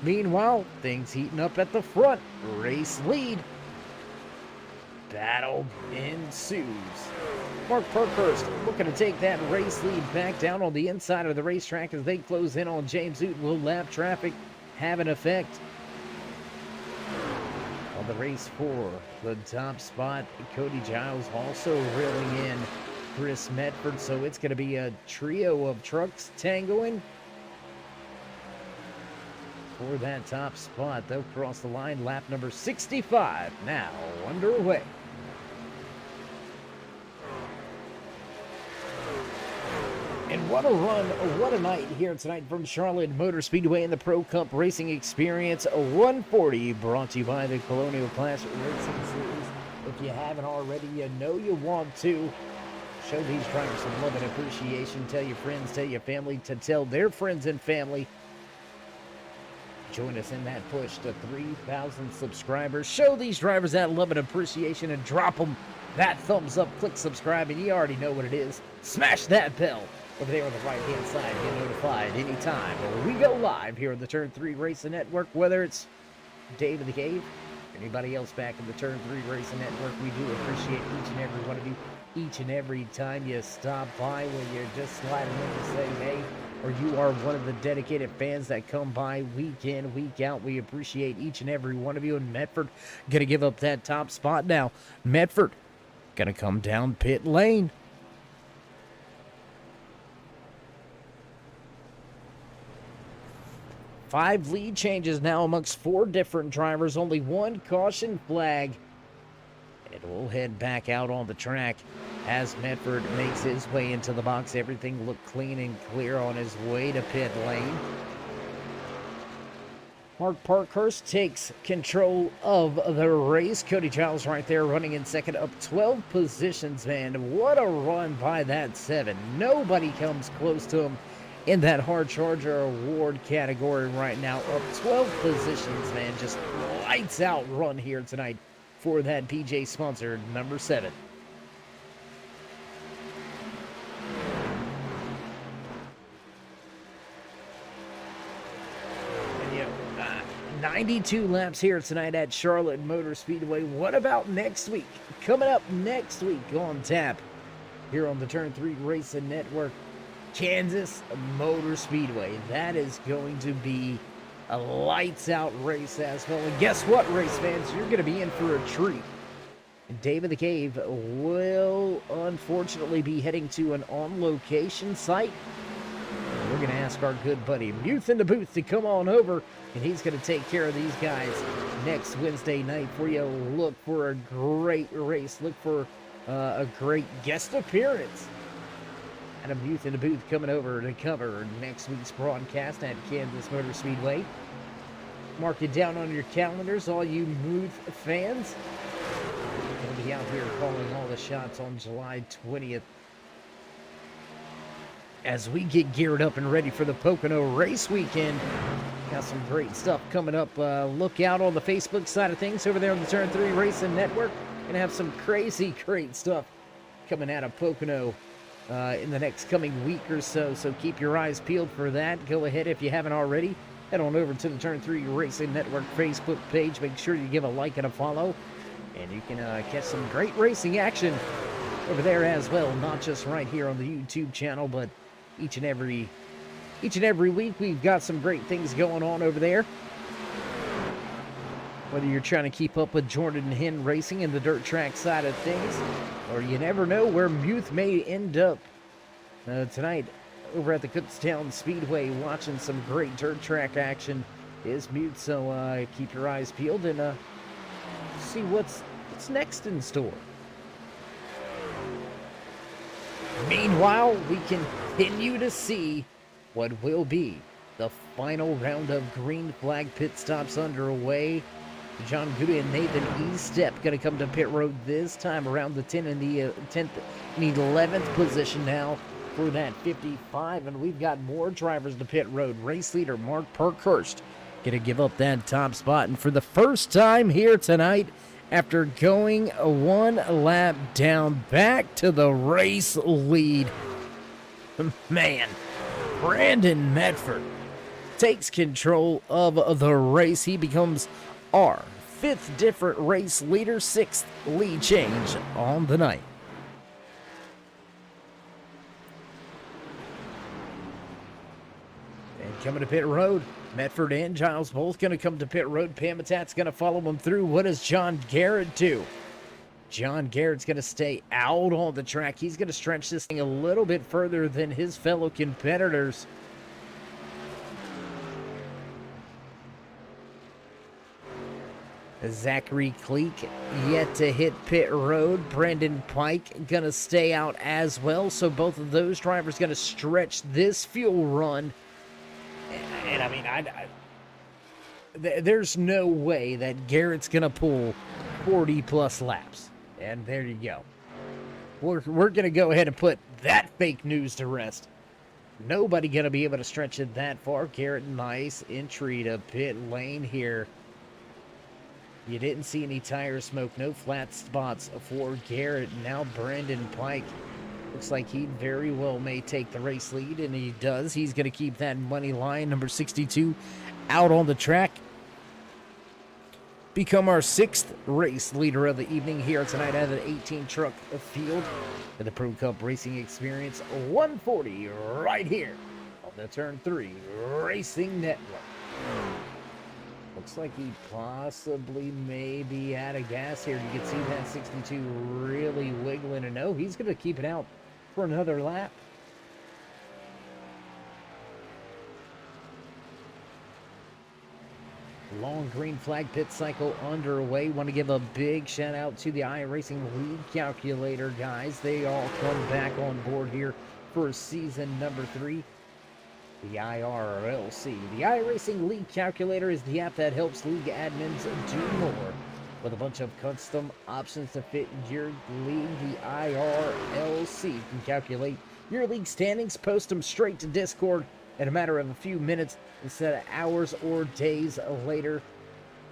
Speaker 1: Meanwhile, things heating up at the front. Race lead. Battle ensues. Mark Parkhurst looking to take that race lead back down on the inside of the racetrack as they close in on James Hoot. Will lap traffic have an effect on the race for the top spot? Cody Giles also reeling in Chris Medford, so it's going to be a trio of trucks tangoing for that top spot. They'll cross the line. Lap number 65 now underway. And what a run, what a night here tonight from Charlotte Motor Speedway in the Pro Cup Racing Experience 140, brought to you by the Colonial Clash Racing Series. If you haven't already, you know you want to. Show these drivers some love and appreciation. Tell your friends, tell your family to tell their friends and family Join us in that push to 3,000 subscribers. Show these drivers that love and appreciation and drop them that thumbs up. Click subscribe, and you already know what it is. Smash that bell over there on the right-hand side. Get notified anytime we go live here on the Turn 3 Racing Network, whether it's Dave in the Cave, anybody else back in the Turn 3 Racing Network. We do appreciate each and every one of you. Each and every time you stop by, when you're just sliding in to say hey, or you are one of the dedicated fans that come by week in, week out. We appreciate each and every one of you. And Medford going to give up that top spot now. Medford going to come down pit lane. Five lead changes now amongst four different drivers. Only one caution flag. And we'll head back out on the track as Medford makes his way into the box. Everything looked clean and clear on his way to pit lane. Mark Parkhurst takes control of the race. Cody Giles right there running in second, up 12 positions, man. What a run by that 7. Nobody comes close to him in that Hard Charger Award category right now. Up 12 positions, man. Just lights out run here tonight for that PJ sponsor, number 7. And, 92 laps here tonight at Charlotte Motor Speedway. What about next week? Coming up next week on tap here on the Turn 3 Racing Network, Kansas Motor Speedway. That is going to be a lights-out race as well. And guess what, race fans? You're going to be in for a treat. Dave in the Cave will unfortunately be heading to an on-location site. We're going to ask our good buddy Muth in the Booth to come on over, and he's going to take care of these guys next Wednesday night for you. Look for a great race. Look for a great guest appearance. Adam Muth in the Booth coming over to cover next week's broadcast at Kansas Motor Speedway. Mark it down on your calendars, all you Muth fans. We'll be out here calling all the shots on July 20th as we get geared up and ready for the Pocono race weekend. Got some great stuff coming up. Look out on the Facebook side of things over there on the Turn 3 Racing Network. Gonna have some crazy great stuff coming out of Pocono in the next coming week or so. So keep your eyes peeled for that. Go ahead, if you haven't already, head on over to the Turn 3 Racing Network Facebook page. Make sure you give a like and a follow, and you can catch some great racing action over there as well. Not just right here on the YouTube channel, but each and every week we've got some great things going on over there. Whether you're trying to keep up with Jordan Hinn Racing and the dirt track side of things, or you never know where Muth may end up tonight over at the Kutztown Speedway, watching some great dirt track action is Muth. So keep your eyes peeled and see what's next in store. Meanwhile, we continue to see what will be the final round of green flag pit stops underway. John Gouda and Nathan Estep going to come to pit road this time around the 10th and the 10th and 11th position now for that 55. And we've got more drivers to pit road. Race leader Mark Parkhurst going to give up that top spot. And for the first time here tonight, after going one lap down, back to the race lead, man, Brandon Medford takes control of the race. He becomes our 5th different race leader, 6th lead change on the night. And coming to pit road, Medford and Giles both going to come to pit road. Pamitat's going to follow them through. What does John Garrett do? John Garrett's going to stay out on the track. He's going to stretch this thing a little bit further than his fellow competitors. Zachary Cleek yet to hit pit road. Brandon Pike going to stay out as well. So both of those drivers going to stretch this fuel run. And I mean, there's no way that Garrett's going to pull 40-plus laps. And there you go. We're going to go ahead and put that fake news to rest. Nobody going to be able to stretch it that far. Garrett, nice entry to pit lane here. You didn't see any tire smoke, no flat spots for Garrett. Now Brandon Pike looks like he very well may take the race lead, and he does. He's going to keep that money line, number 62, out on the track. Become our 6th race leader of the evening here tonight out of the 18 truck field at the Pro Cup Racing Experience 140 right here on the Turn 3 Racing Network. Looks like he possibly may be out of gas here. You can see that 62 really wiggling, and no, he's going to keep it out for another lap. Long green flag pit cycle underway. Want to give a big shout out to the iRacing lead calculator guys. They all come back on board here for season number 3. The IRLC. The iRacing League Calculator is the app that helps league admins do more. With a bunch of custom options to fit your league, the IRLC can calculate your league standings, post them straight to Discord in a matter of a few minutes instead of hours or days later,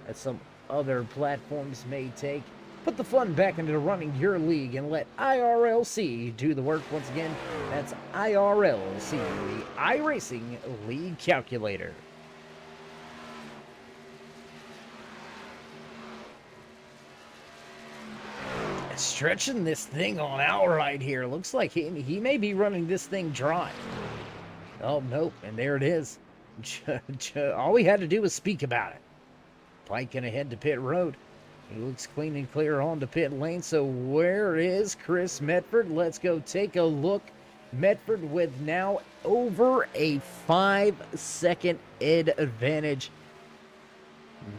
Speaker 1: as some other platforms may take. Put the fun back into running your league and let IRLC do the work. Once again, that's IRLC, the iRacing League Calculator. Stretching this thing on out right here. Looks like he may be running this thing dry. Oh, nope, and there it is. All we had to do was speak about it. Pike gonna head to pit road. He looks clean and clear on the pit lane. So where is Chris Medford? Let's go take a look. Medford with now over a 5-second advantage.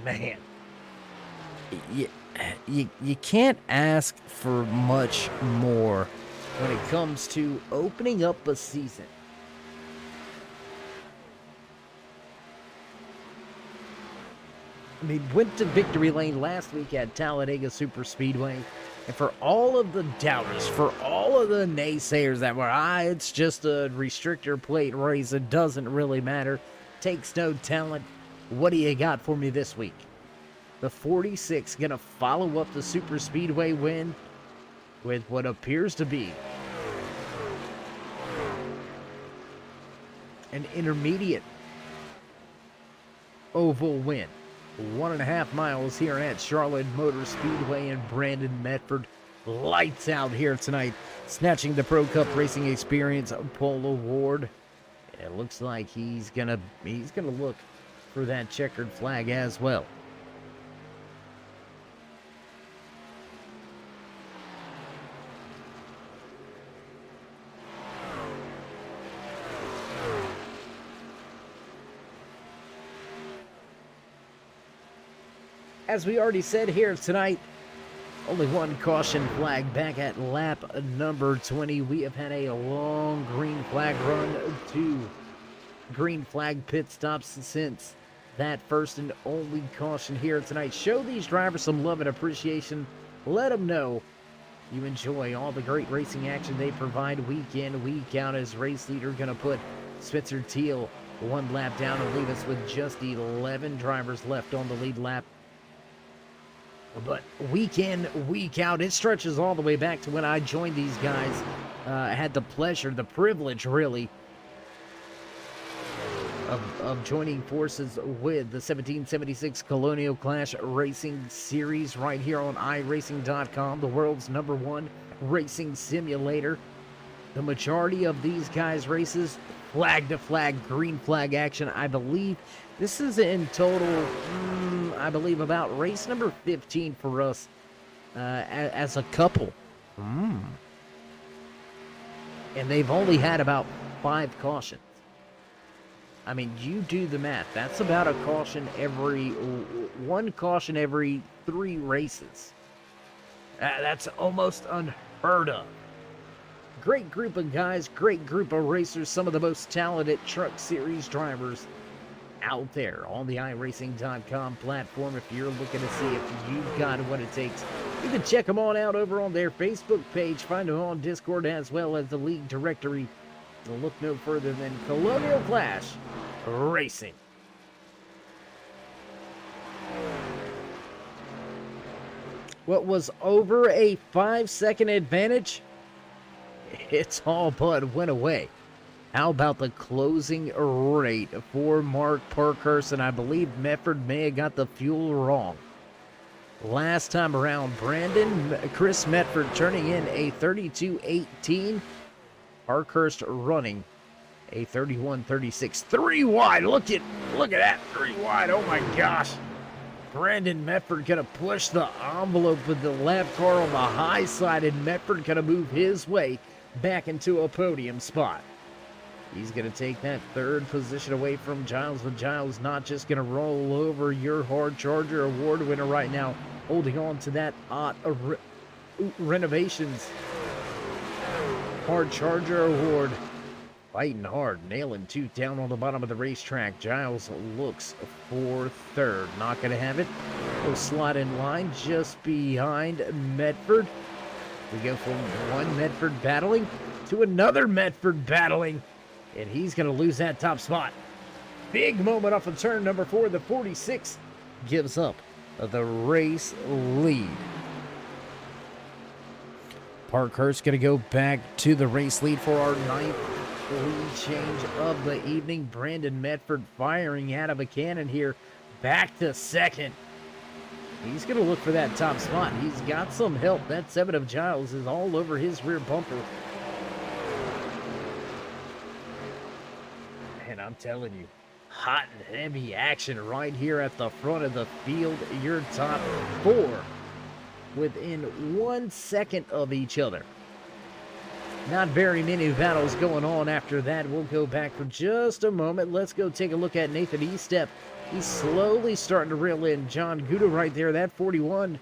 Speaker 1: Man, you can't ask for much more when it comes to opening up a season. I mean, went to victory lane last week at Talladega Super Speedway. And for all of the doubters, for all of the naysayers that were, it's just a restrictor plate race, it doesn't really matter, takes no talent, what do you got for me this week? The 46 going to follow up the Super Speedway win with what appears to be an intermediate oval win. 1.5 miles here at Charlotte Motor Speedway, and Brandon Medford lights out here tonight, snatching the Pro Cup Racing Experience pole award. It looks like he's gonna look for that checkered flag as well. As we already said here tonight, only one caution flag back at lap number 20. We have had a long green flag run, 2 green flag pit stops since that first and only caution here tonight. Show these drivers some love and appreciation. Let them know you enjoy all the great racing action they provide week in, week out. As race leader, going to put Spencer Teal 1 lap down and leave us with just 11 drivers left on the lead lap. But week in, week out, it stretches all the way back to when I joined these guys. I had the pleasure, the privilege, really, of joining forces with the 1776 Colonial Clash Racing Series right here on iRacing.com, the world's #1 racing simulator. The majority of these guys' races, flag-to-flag, green flag action, I believe. This is in total, I believe, about race number 15 for us as a couple. And they've only had about 5 cautions. I mean, you do the math. That's about a caution one caution every 3 races. That's almost unheard of. Great group of guys, great group of racers, some of the most talented truck series drivers out there on the iRacing.com platform. If you're looking to see if you've got what it takes, you can check them on out over on their Facebook page. Find them on Discord as well as the league directory look no further than Colonial Clash Racing. What was over a 5-second advantage, it's all but went away. How about the closing rate for Mark Parkhurst? And I believe Medford may have got the fuel wrong. Last time around, Chris Medford turning in a 32.18. Parkhurst running a 31.36. 3 wide. Look at that. 3 wide. Oh my gosh. Brandon Medford gonna push the envelope with the lap car on the high side, and Medford gonna move his way back into a podium spot. He's going to take that 3rd position away from Giles, but Giles not just going to roll over your Hard Charger Award winner right now, holding on to that Renovations Hard Charger Award. Fighting hard, nailing 2 down on the bottom of the racetrack. Giles looks for 3rd. Not going to have it. He'll slide in line just behind Medford. We go from one Medford battling to another Medford battling. And he's going to lose that top spot. Big moment off of turn number 4. The 46 gives up the race lead. Parkhurst going to go back to the race lead for our 9th lead change of the evening. Brandon Medford firing out of a cannon here. Back to 2nd. He's going to look for that top spot. He's got some help. That 7 of Giles is all over his rear bumper. And I'm telling you, hot and heavy action right here at the front of the field. Your top 4 within 1 second of each other. Not very many battles going on after that. We'll go back for just a moment. Let's go take a look at Nathan Estep. He's slowly starting to reel in. John Gouda right there, that 41.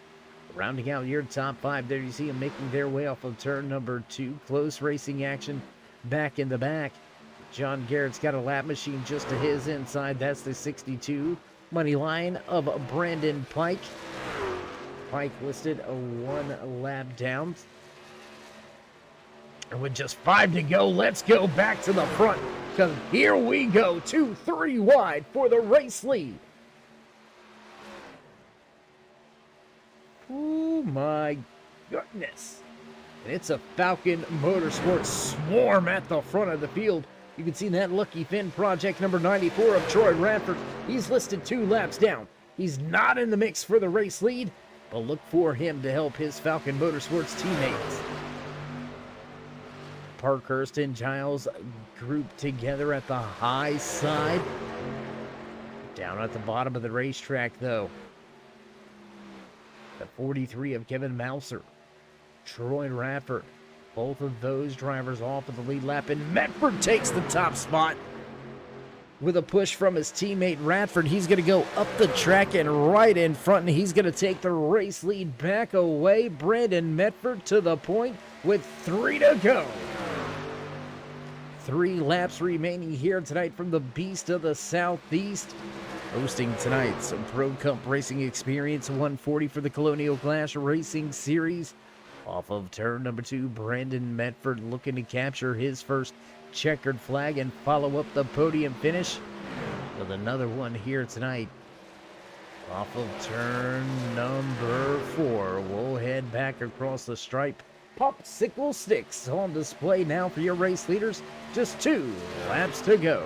Speaker 1: Rounding out your top 5 there. You see him making their way off of turn number 2. Close racing action back in the back. John Garrett's got a lap machine just to his inside. That's the 62 money line of Brandon Pike. Pike listed a 1 lap down. And with just 5 to go, let's go back to the front. Because here we go, 2-3 wide for the race lead. Oh my goodness. And it's a Falcon Motorsports swarm at the front of the field. You can see that Lucky Finn project number 94 of Troy Radford. He's listed 2 laps down. He's not in the mix for the race lead, but look for him to help his Falcon Motorsports teammates. Parkhurst and Giles grouped together at the high side. Down at the bottom of the racetrack, though, the 43 of Kevin Mouser, Troy Radford. Both of those drivers off of the lead lap, and Medford takes the top spot. With a push from his teammate Radford, he's going to go up the track and right in front, and he's going to take the race lead back away. Brandon Medford to the point with 3 to go. 3 laps remaining here tonight from the Beast of the Southeast. Hosting tonight's Pro Cup Racing Experience 140 for the Colonial Clash Racing Series. Off of turn number 2, Brandon Medford looking to capture his first checkered flag and follow up the podium finish with another one here tonight. Off of turn number 4, we'll head back across the stripe. Popsicle sticks on display now for your race leaders. Just 2 laps to go.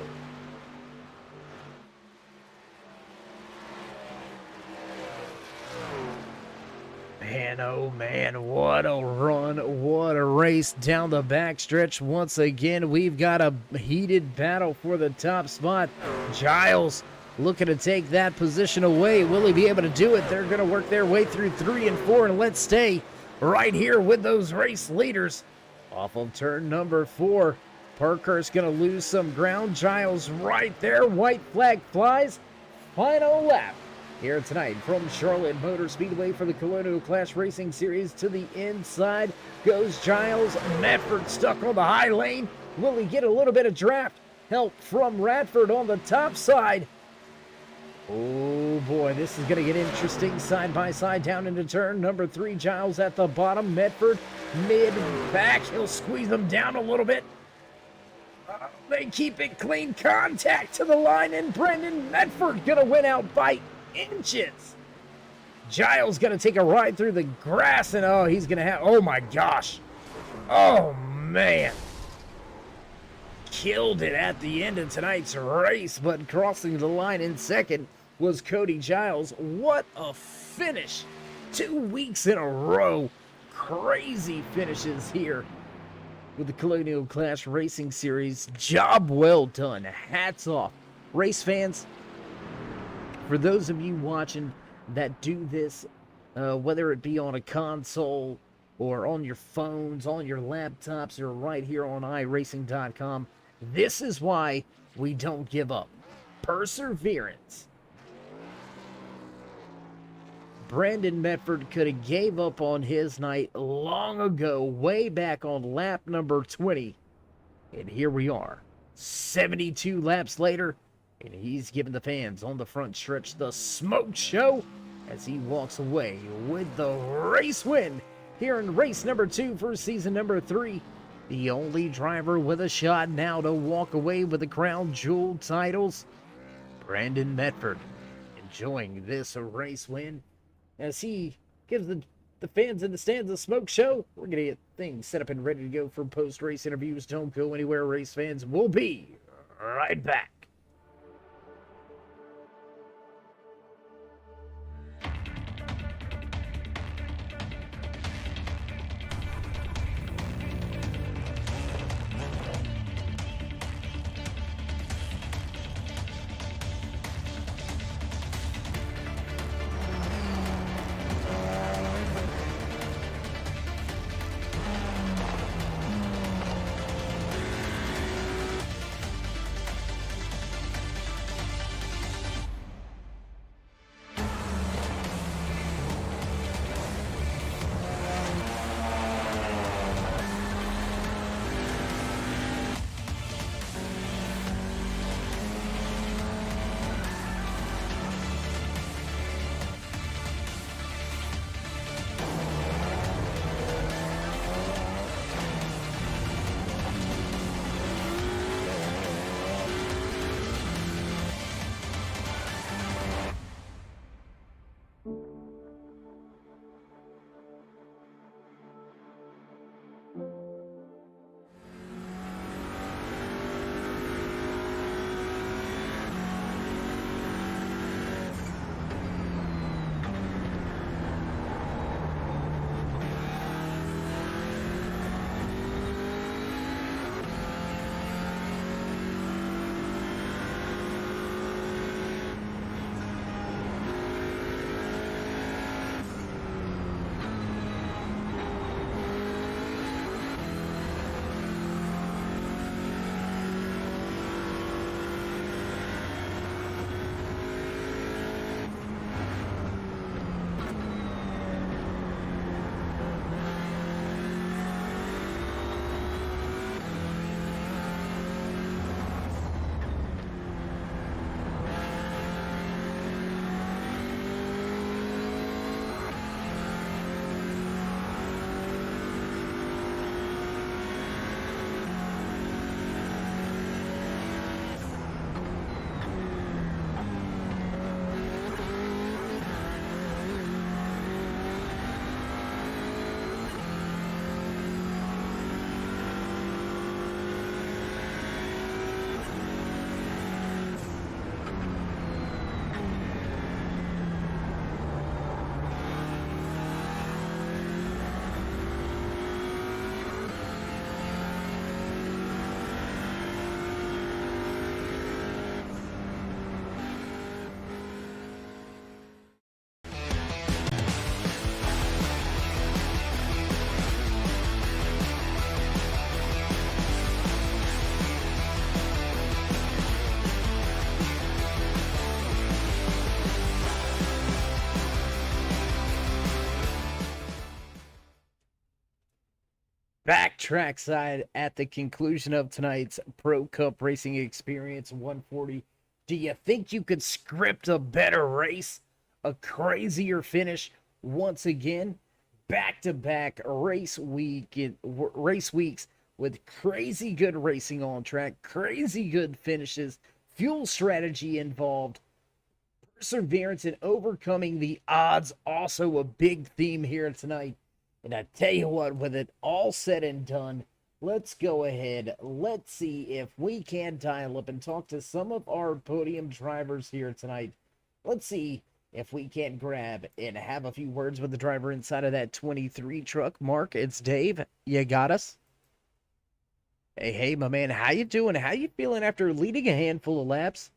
Speaker 1: Man, oh man, what a run, what a race down the backstretch. Once again, we've got a heated battle for the top spot. Giles looking to take that position away. Will he be able to do it? They're going to work their way through 3 and 4, and let's stay right here with those race leaders. Off of turn number 4, Parkhurst going to lose some ground. Giles right there, white flag flies. Final lap here tonight from Charlotte Motor Speedway for the Colonial Clash Racing Series. To the inside goes Giles. Medford stuck on the high lane. Will he get a little bit of draft help from Radford on the top side? Oh boy, this is going to get interesting. Side by side down into turn number 3. Giles at the bottom. Medford mid-back. He'll squeeze them down a little bit. they keep it clean. Contact to the line, and Brandon Medford gonna win out by inches. Giles gonna take a ride through the grass, and oh, he's gonna have, oh my gosh. Oh man. Killed it at the end of tonight's race, but crossing the line in second was Cody Giles. What a finish. 2 weeks in a row. Crazy finishes here with the Colonial Clash Racing Series. Job well done. Hats off. Race fans, for those of you watching that do this, whether it be on a console or on your phones, on your laptops, or right here on iRacing.com, this is why we don't give up. Perseverance. Brandon Medford could have gave up on his night long ago, way back on lap number 20. And here we are, 72 laps later, and he's giving the fans on the front stretch the smoke show as he walks away with the race win here in race number 2 for season number 3. The only driver with a shot now to walk away with the crown jewel titles, Brandon Medford, enjoying this race win as he gives the fans in the stands a smoke show. We're going to get things set up and ready to go for post-race interviews. Don't go anywhere, race fans. We'll be right back. Back trackside at the conclusion of tonight's Pro Cup Racing Experience 140. Do you think you could script a better race? A crazier finish? Once again, back-to-back race weeks with crazy good racing on track, crazy good finishes, fuel strategy involved, perseverance in overcoming the odds, also a big theme here tonight. And I tell you what, with it all said and done, let's go ahead. Let's see if we can dial up and talk to some of our podium drivers here tonight. Let's see if we can grab and have a few words with the driver inside of that 23 truck. Mark, it's Dave. You got us? Hey, my man. How you doing? How you feeling after leading a handful of laps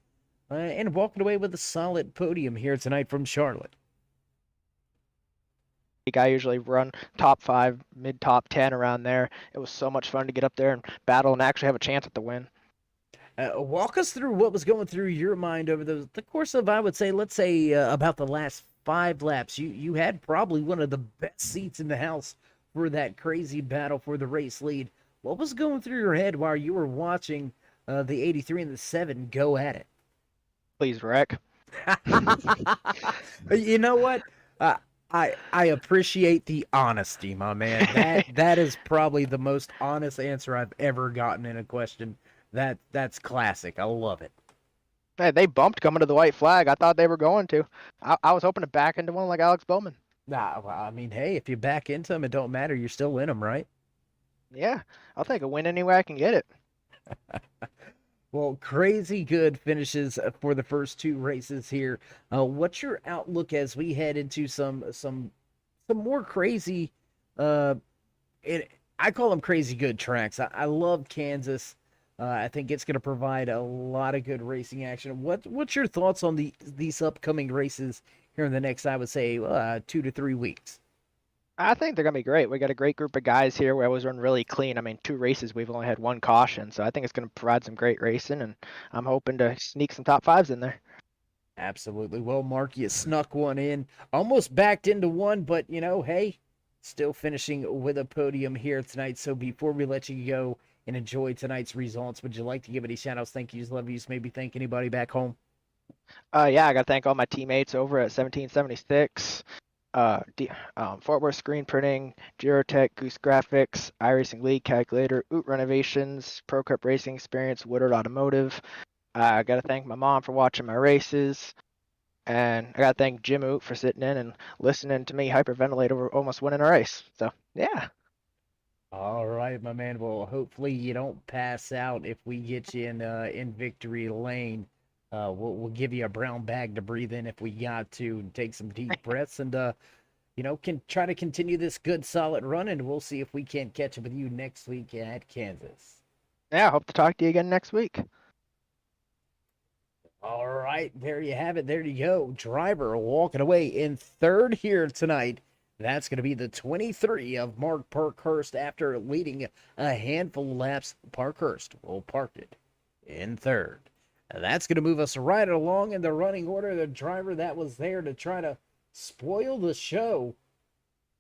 Speaker 1: and walking away with a solid podium here tonight from Charlotte?
Speaker 4: I usually run top 5, mid top 10 around there. It was so much fun to get up there and battle and actually have a chance at the win.
Speaker 1: Walk us through what was going through your mind over the course of, I would say, let's say about the last 5 laps. You had probably one of the best seats in the house for that crazy battle for the race lead. What was going through your head while you were watching the 83 and the 7 go at it?
Speaker 4: Please, wreck.
Speaker 1: You know what? I appreciate the honesty, my man. That is probably the most honest answer I've ever gotten in a question. That's classic. I love it.
Speaker 4: Hey, they bumped coming to the white flag. I thought they were going to. I was hoping to back into one like Alex Bowman.
Speaker 1: Nah, well, I mean, hey, if you back into them, it don't matter. You're still in them, right?
Speaker 4: Yeah, I'll take a win any way I can get it.
Speaker 1: Well, crazy good finishes for the first 2 races here. What's your outlook as we head into some more crazy? I call them crazy good tracks. I love Kansas. I think it's going to provide a lot of good racing action. What's your thoughts on these upcoming races here in the next, I would say, 2 to 3 weeks?
Speaker 4: I think they're going to be great. We got a great group of guys here. We always run really clean. I mean, 2 races, we've only had 1 caution. So I think it's going to provide some great racing, and I'm hoping to sneak some top 5s in there.
Speaker 1: Absolutely. Well, Mark, you snuck one in. Almost backed into one, but, hey, still finishing with a podium here tonight. So before we let you go and enjoy tonight's results, would you like to give any shout-outs, thank yous, love yous, maybe thank anybody back home?
Speaker 4: Yeah, I got to thank all my teammates over at 1776. Fort Worth Screen Printing, Girotech, Goose Graphics, iRacing League Calculator, Oot Renovations, Pro Cup Racing Experience, Woodard Automotive. I got to thank my mom for watching my races. And I got to thank Jim Oot for sitting in and listening to me hyperventilate over almost winning a race. So, yeah.
Speaker 1: All right, my man. Well, hopefully you don't pass out if we get you in victory lane. We'll give you a brown bag to breathe in if we got to, and take some deep breaths, and can try to continue this good solid run, and we'll see if we can't catch up with you next week at Kansas.
Speaker 4: Yeah, I hope to talk to you again next week.
Speaker 1: All right, there you have it. There you go. Driver walking away in 3rd here tonight. That's going to be the 23 of Mark Parkhurst after leading a handful of laps. Parkhurst will park it in 3rd. That's going to move us right along in the running order. The driver that was there to try to spoil the show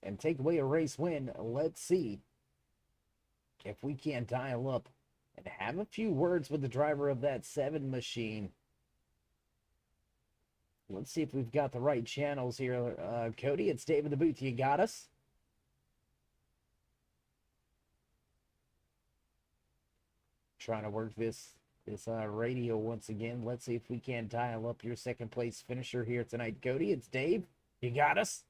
Speaker 1: and take away a race win. Let's see if we can dial up and have a few words with the driver of that 7 machine. Let's see if we've got the right channels here. Cody, it's Dave in the booth. You got us? Trying to work this radio once again. Let's see if we can dial up your 2nd place finisher here tonight. Cody, it's Dave. You got us?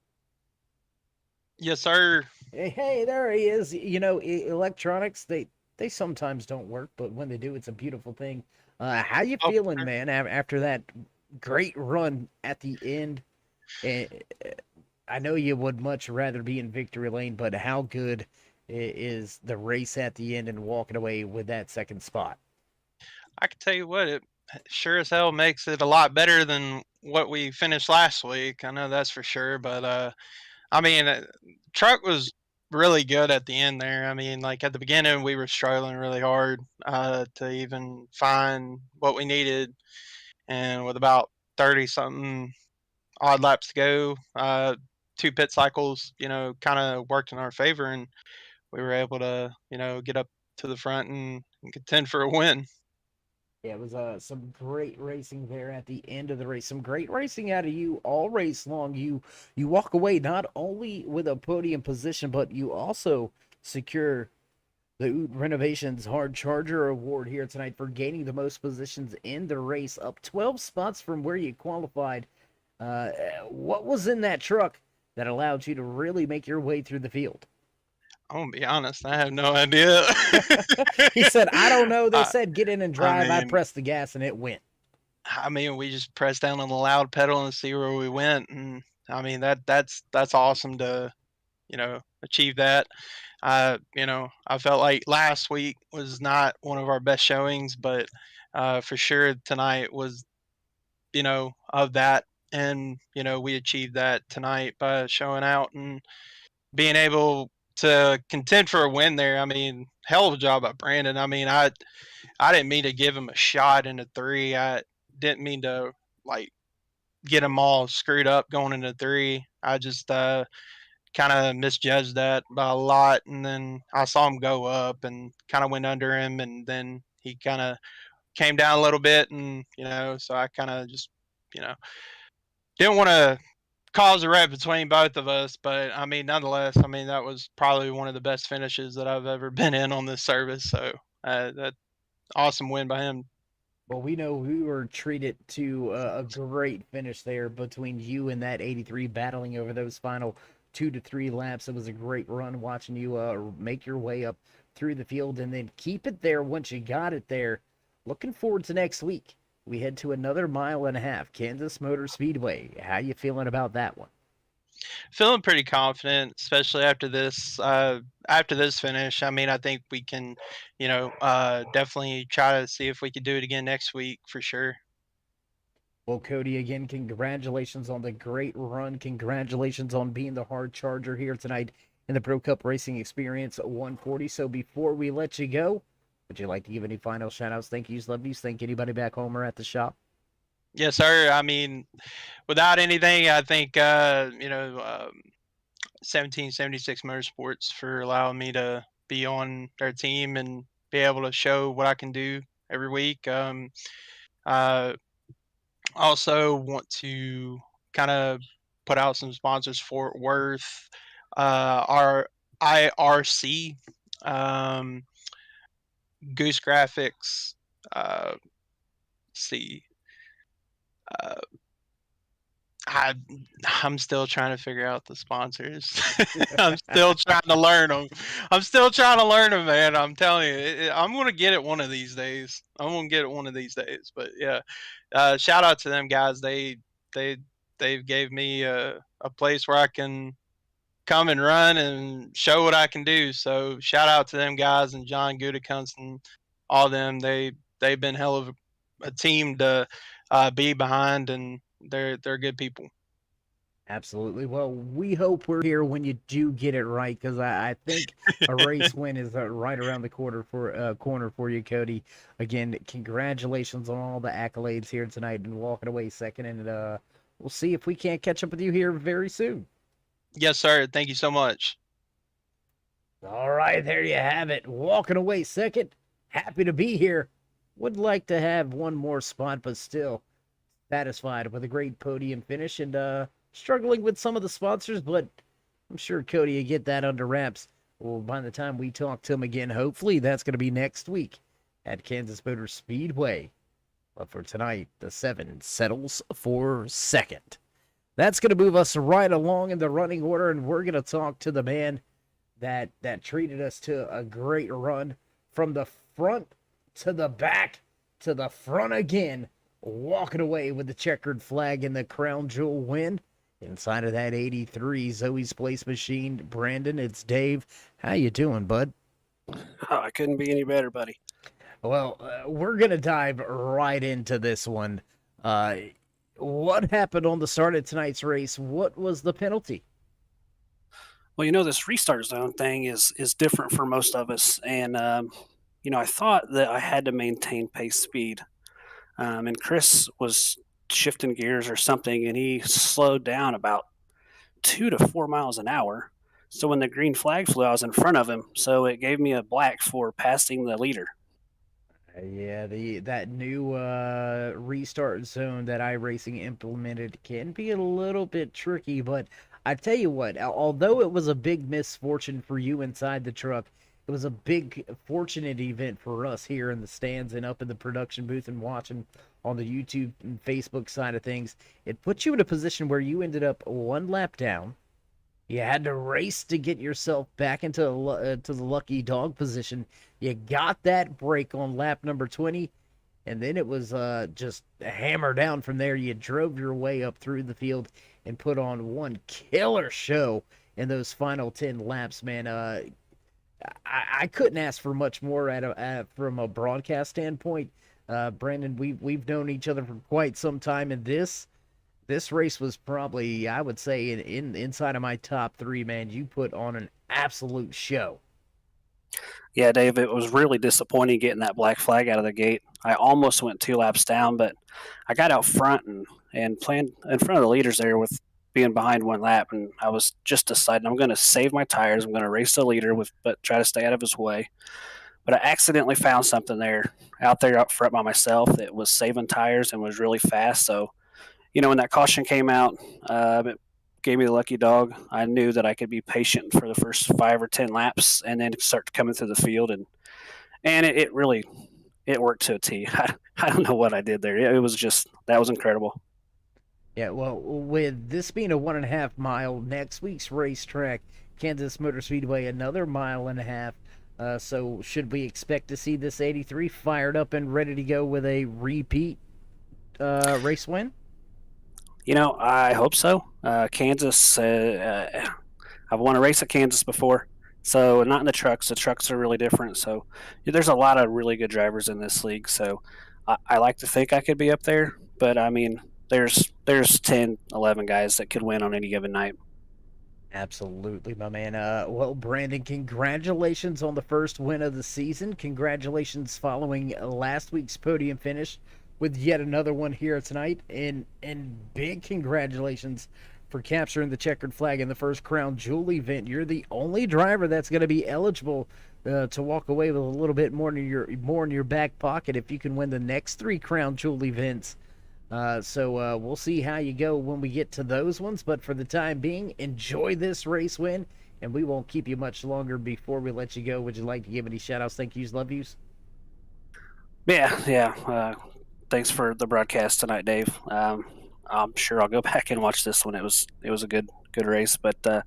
Speaker 5: Yes, sir.
Speaker 1: Hey, there he is. Electronics, they sometimes don't work, but when they do, it's a beautiful thing. How you feeling, man, after that great run at the end? I know you would much rather be in victory lane, but how good is the race at the end and walking away with that 2nd spot?
Speaker 5: I can tell you what, it sure as hell makes it a lot better than what we finished last week. I know that's for sure. But truck was really good at the end there. I mean, like at the beginning, we were struggling really hard to even find what we needed, and with about 30 something odd laps to go, 2 pit cycles, kind of worked in our favor, and we were able to, get up to the front and contend for a win.
Speaker 1: Yeah, it was some great racing there at the end of the race. Some great racing out of you all race long. You walk away not only with a podium position, but you also secure The Oot Renovations Hard Charger Award here tonight for gaining the most positions in the race, up 12 spots from where you qualified. What was in that truck that allowed you to really make your way through the field?
Speaker 5: I'm gonna be honest, I have no idea.
Speaker 1: He said, I don't know. They
Speaker 5: I,
Speaker 1: said get in and
Speaker 5: I
Speaker 1: drive. I
Speaker 5: mean,
Speaker 1: pressed the gas and it went.
Speaker 5: we just pressed down on the loud pedal and see where we went, and I mean that's awesome to achieve that. I felt like last week was not one of our best showings, but for sure tonight was of that, and we achieved that tonight by showing out and being able to contend for a win there. I mean, hell of a job by Brandon. I mean, I didn't mean to give him a shot in the three. I didn't mean to like get him all screwed up going into three. I just kind of misjudged that by a lot, and then I saw him go up and kind of went under him, and then he kind of came down a little bit, and so I kind of just you know didn't want to cause a wreck between both of us, but I mean, nonetheless, I mean that was probably one of the best finishes that I've ever been in on this service. So that awesome win by him.
Speaker 1: Well, we know we were treated to a great finish there between you and that 83 battling over those final 2 to 3 laps. It was a great run watching you make your way up through the field and then keep it there once you got it there. Looking forward to next week. We head to another 1.5 miles, Kansas Motor Speedway. How you feeling about that one?
Speaker 5: Feeling pretty confident, especially after this finish. I mean, I think we can, definitely try to see if we could do it again next week for sure.
Speaker 1: Well, Cody, again, congratulations on the great run. Congratulations on being the hard charger here tonight in the Pro Cup Racing Experience 140. So before we let you go, would you like to give any final shout-outs, thank yous, love yous, thank anybody back home or at the shop?
Speaker 5: Yes, sir. I mean, without anything, I think 1776 Motorsports for allowing me to be on their team and be able to show what I can do every week. I also want to kind of put out some sponsors: Fort Worth, our iRC, Goose Graphics. See, uh, I'm still trying to figure out the sponsors. I'm still trying to learn them. I'm still trying to learn them, man. I'm telling you, I'm gonna get it one of these days. I'm gonna get it one of these days. But yeah, shout out to them guys. They they gave me a place where I can come and run and show what I can do. So shout out to them guys and John Gutekunst and all them. They've been hell of a team to be behind, and they're good people.
Speaker 1: Absolutely. Well, we hope we're here when you do get it right, because I think a race win is right around the corner for you, Cody. Again, congratulations on all the accolades here tonight and walking away second. And we'll see if we can't catch up with you here very soon.
Speaker 5: Yes, sir. Thank you so much.
Speaker 1: All right, there you have it. Walking away second. Happy to be here. Would like to have one more spot, but still satisfied with a great podium finish and struggling with some of the sponsors, but I'm sure Cody will get that under wraps. Well, by the time we talk to him again, hopefully that's going to be next week at Kansas Motor Speedway. But for tonight, the 7 settles for second. That's going to move us right along in the running order, and we're going to talk to the man that treated us to a great run from the front to the back to the front again, walking away with the checkered flag and the crown jewel win. Inside of that 83 Zoe's Place machine, Brandon, it's Dave. How you doing, bud?
Speaker 6: Oh, I couldn't be any better, buddy.
Speaker 1: Well, we're going to dive right into this one. What happened on the start of tonight's race? What was the penalty?
Speaker 6: Well, this restart zone thing is different for most of us. And, I thought that I had to maintain pace speed. And Chris was shifting gears or something, and he slowed down about 2 to 4 miles an hour. So when the green flag flew, I was in front of him. So it gave me a black for passing the leader.
Speaker 1: Yeah, that new restart zone that iRacing implemented can be a little bit tricky, but I tell you what, although it was a big misfortune for you inside the truck, was a big, fortunate event for us here in the stands and up in the production booth and watching on the YouTube and Facebook side of things. It put you in a position where you ended up one lap down. You had to race to get yourself back into to the lucky dog position. You got that break on lap number 20, and then it was just a hammer down from there. You drove your way up through the field and put on one killer show in those final 10 laps, man. I couldn't ask for much more from a broadcast standpoint. Brandon, we've known each other for quite some time, and this race was probably, I would say, inside of my top 3, man. You put on an absolute show.
Speaker 6: Yeah, Dave, it was really disappointing getting that black flag out of the gate. I almost went 2 laps down, but I got out front and planned in front of the leaders there with being behind 1 lap, and I was just deciding I'm going to save my tires. I'm going to race the leader but try to stay out of his way. But I accidentally found something out there up front by myself that was saving tires and was really fast. So, when that caution came out, it gave me the lucky dog. I knew that I could be patient for the first 5 or 10 laps and then start coming through the field. And it really worked to a T. I don't know what I did there. It was just, that was incredible.
Speaker 1: Yeah, well, with this being a 1.5 mile, next week's racetrack, Kansas Motor Speedway, another 1.5 miles. So should we expect to see this 83 fired up and ready to go with a repeat race win?
Speaker 6: I hope so. Kansas, I've won a race at Kansas before, so not in the trucks. The trucks are really different. So there's a lot of really good drivers in this league. So I like to think I could be up there, but I mean, there's 10, 11 guys that could win on any given night.
Speaker 1: Absolutely, my man. Well, Brandon, congratulations on the first win of the season. Congratulations following last week's podium finish with yet another one here tonight. And big congratulations for capturing the checkered flag in the first Crown Jewel event. You're the only driver that's going to be eligible to walk away with a little bit more in your back pocket if you can win the next 3 Crown Jewel events. So we'll see how you go when we get to those ones. But for the time being, enjoy this race win, and we won't keep you much longer before we let you go. Would you like to give any shout-outs, thank yous, love yous?
Speaker 6: Yeah. Thanks for the broadcast tonight, Dave. I'm sure I'll go back and watch this one. It was a good race. But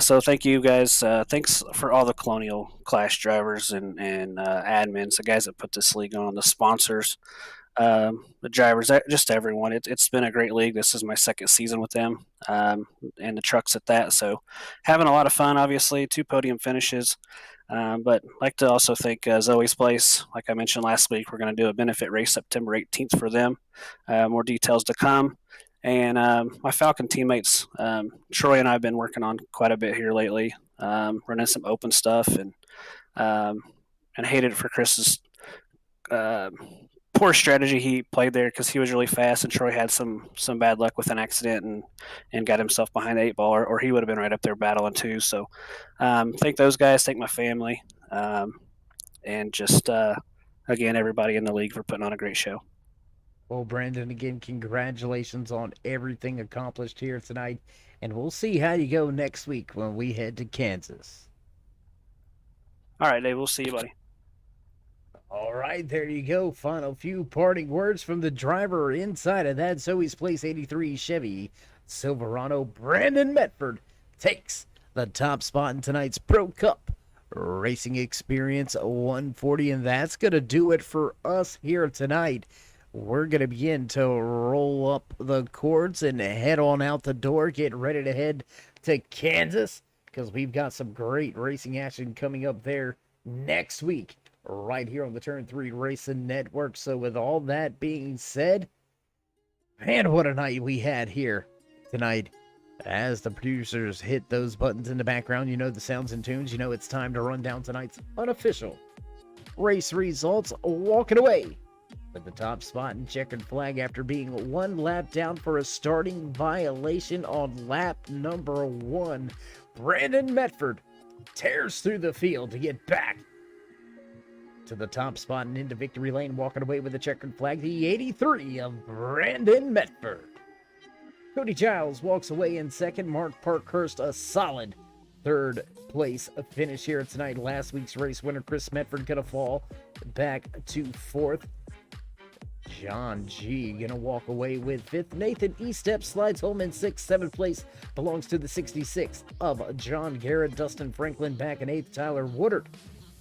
Speaker 6: so thank you guys. Thanks for all the Colonial Clash drivers and admins, the guys that put this league on, the sponsors. The drivers, just everyone. It's been a great league. This is my 2nd season with them, and the trucks at that. So having a lot of fun, obviously, 2 podium finishes. But I'd like to also thank Zoe's Place. Like I mentioned last week, we're going to do a benefit race September 18th for them. More details to come. And my Falcon teammates, Troy and I have been working on quite a bit here lately, running some open stuff, and hated it for Chris's poor strategy he played there because he was really fast, and Troy had some bad luck with an accident and got himself behind the 8 ball, or he would have been right up there battling too. So thank those guys, thank my family, and just again everybody in the league for putting on a great show.
Speaker 1: Well, Brandon, again, congratulations on everything accomplished here tonight, and we'll see how you go next week when we head to Kansas.
Speaker 6: All right, Dave, we'll see you, buddy.
Speaker 1: All right, there you go. Final few parting words from the driver inside of that Zoe's Place 83 Chevy Silverado. Brandon Medford takes the top spot in tonight's Pro Cup Racing Experience 140, and that's going to do it for us here tonight. We're going to begin to roll up the cords and head on out the door, get ready to head to Kansas, because we've got some great racing action coming up there next week, right here on the Turn 3 Racing Network. So with all that being said, man, what a night we had here tonight. As the producers hit those buttons in the background, you know the sounds and tunes, you know it's time to run down tonight's unofficial race results. Walking away with the top spot and checkered flag after being 1 lap down for a starting violation on lap number 1. Brandon Medford tears through the field to get back to the top spot and into victory lane, walking away with the checkered flag, the 83 of Brandon Medford. Cody Giles walks away in second. Mark Parkhurst a solid third place finish here tonight. Last week's race winner, Chris Medford, gonna fall back to fourth. John G gonna walk away with fifth. Nathan Estep slides home in sixth. Seventh place belongs to the 66th of John Garrett. Dustin Franklin back in eighth. Tyler Woodard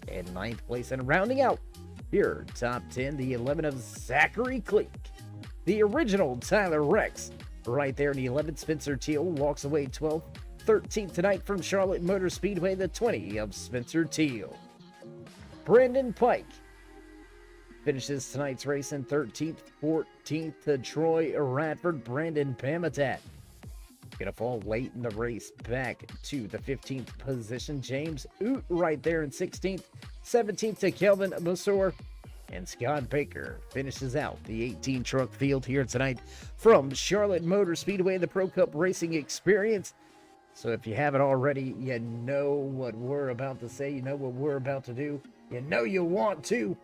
Speaker 1: in ninth place. And rounding out here, top 10, the 11 of Zachary Cleek. The original Tyler Rex right there in the 11th. Spencer Teal walks away 12th. 13th tonight from Charlotte Motor Speedway, the 20 of Spencer Teal. Brandon Pike finishes tonight's race in 13th. 14th to Troy Radford. Brandon Pamatat gonna fall late in the race back to the 15th position. James Oot right there in 16th. 17th to Kelvin Masor. And Scott Baker finishes out the 18 truck field here tonight from Charlotte Motor Speedway, the Pro Cup Racing Experience. So if you haven't already, you know what we're about to say, you know what we're about to do, you know you want to.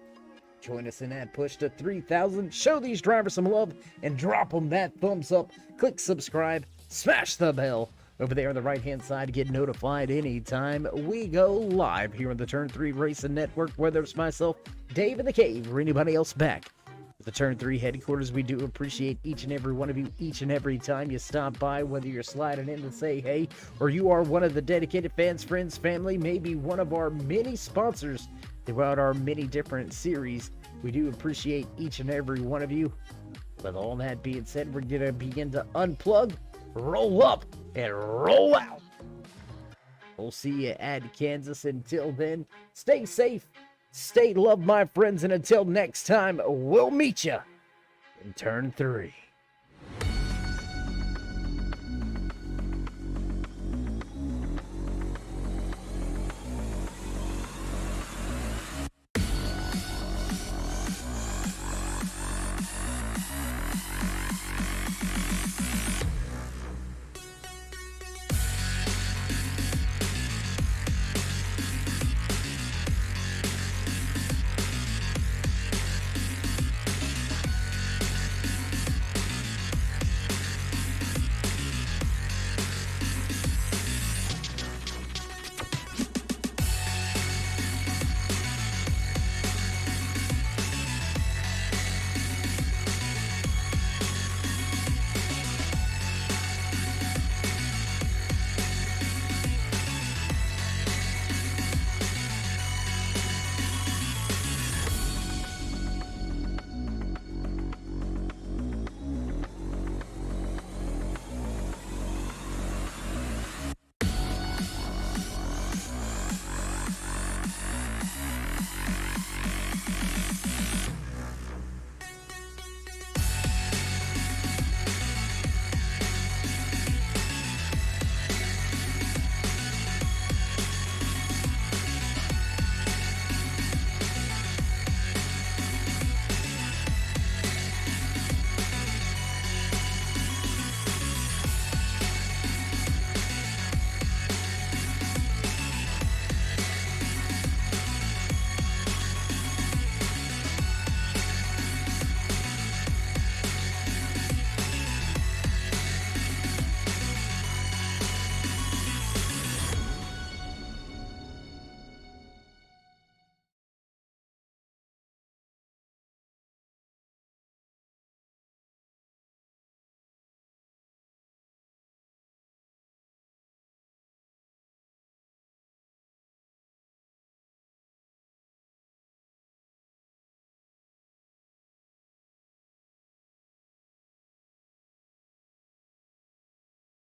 Speaker 1: Join us in that push to 3,000. Show these drivers some love and drop them that thumbs up. Click subscribe, smash the bell over there on the right-hand side to get notified anytime we go live here on the Turn 3 Racing Network, whether it's myself, Dave in the Cave, or anybody else back at the Turn 3 headquarters. We do appreciate each and every one of you each and every time you stop by, whether you're sliding in to say hey, or you are one of the dedicated fans, friends, family, maybe one of our many sponsors throughout our many different series. We do appreciate each and every one of you. With all that being said, we're going to begin to unplug, roll up, and roll out. We'll see you at Kansas. Until then, stay safe, stay loved, my friends, and until next time, we'll meet you in Turn 3.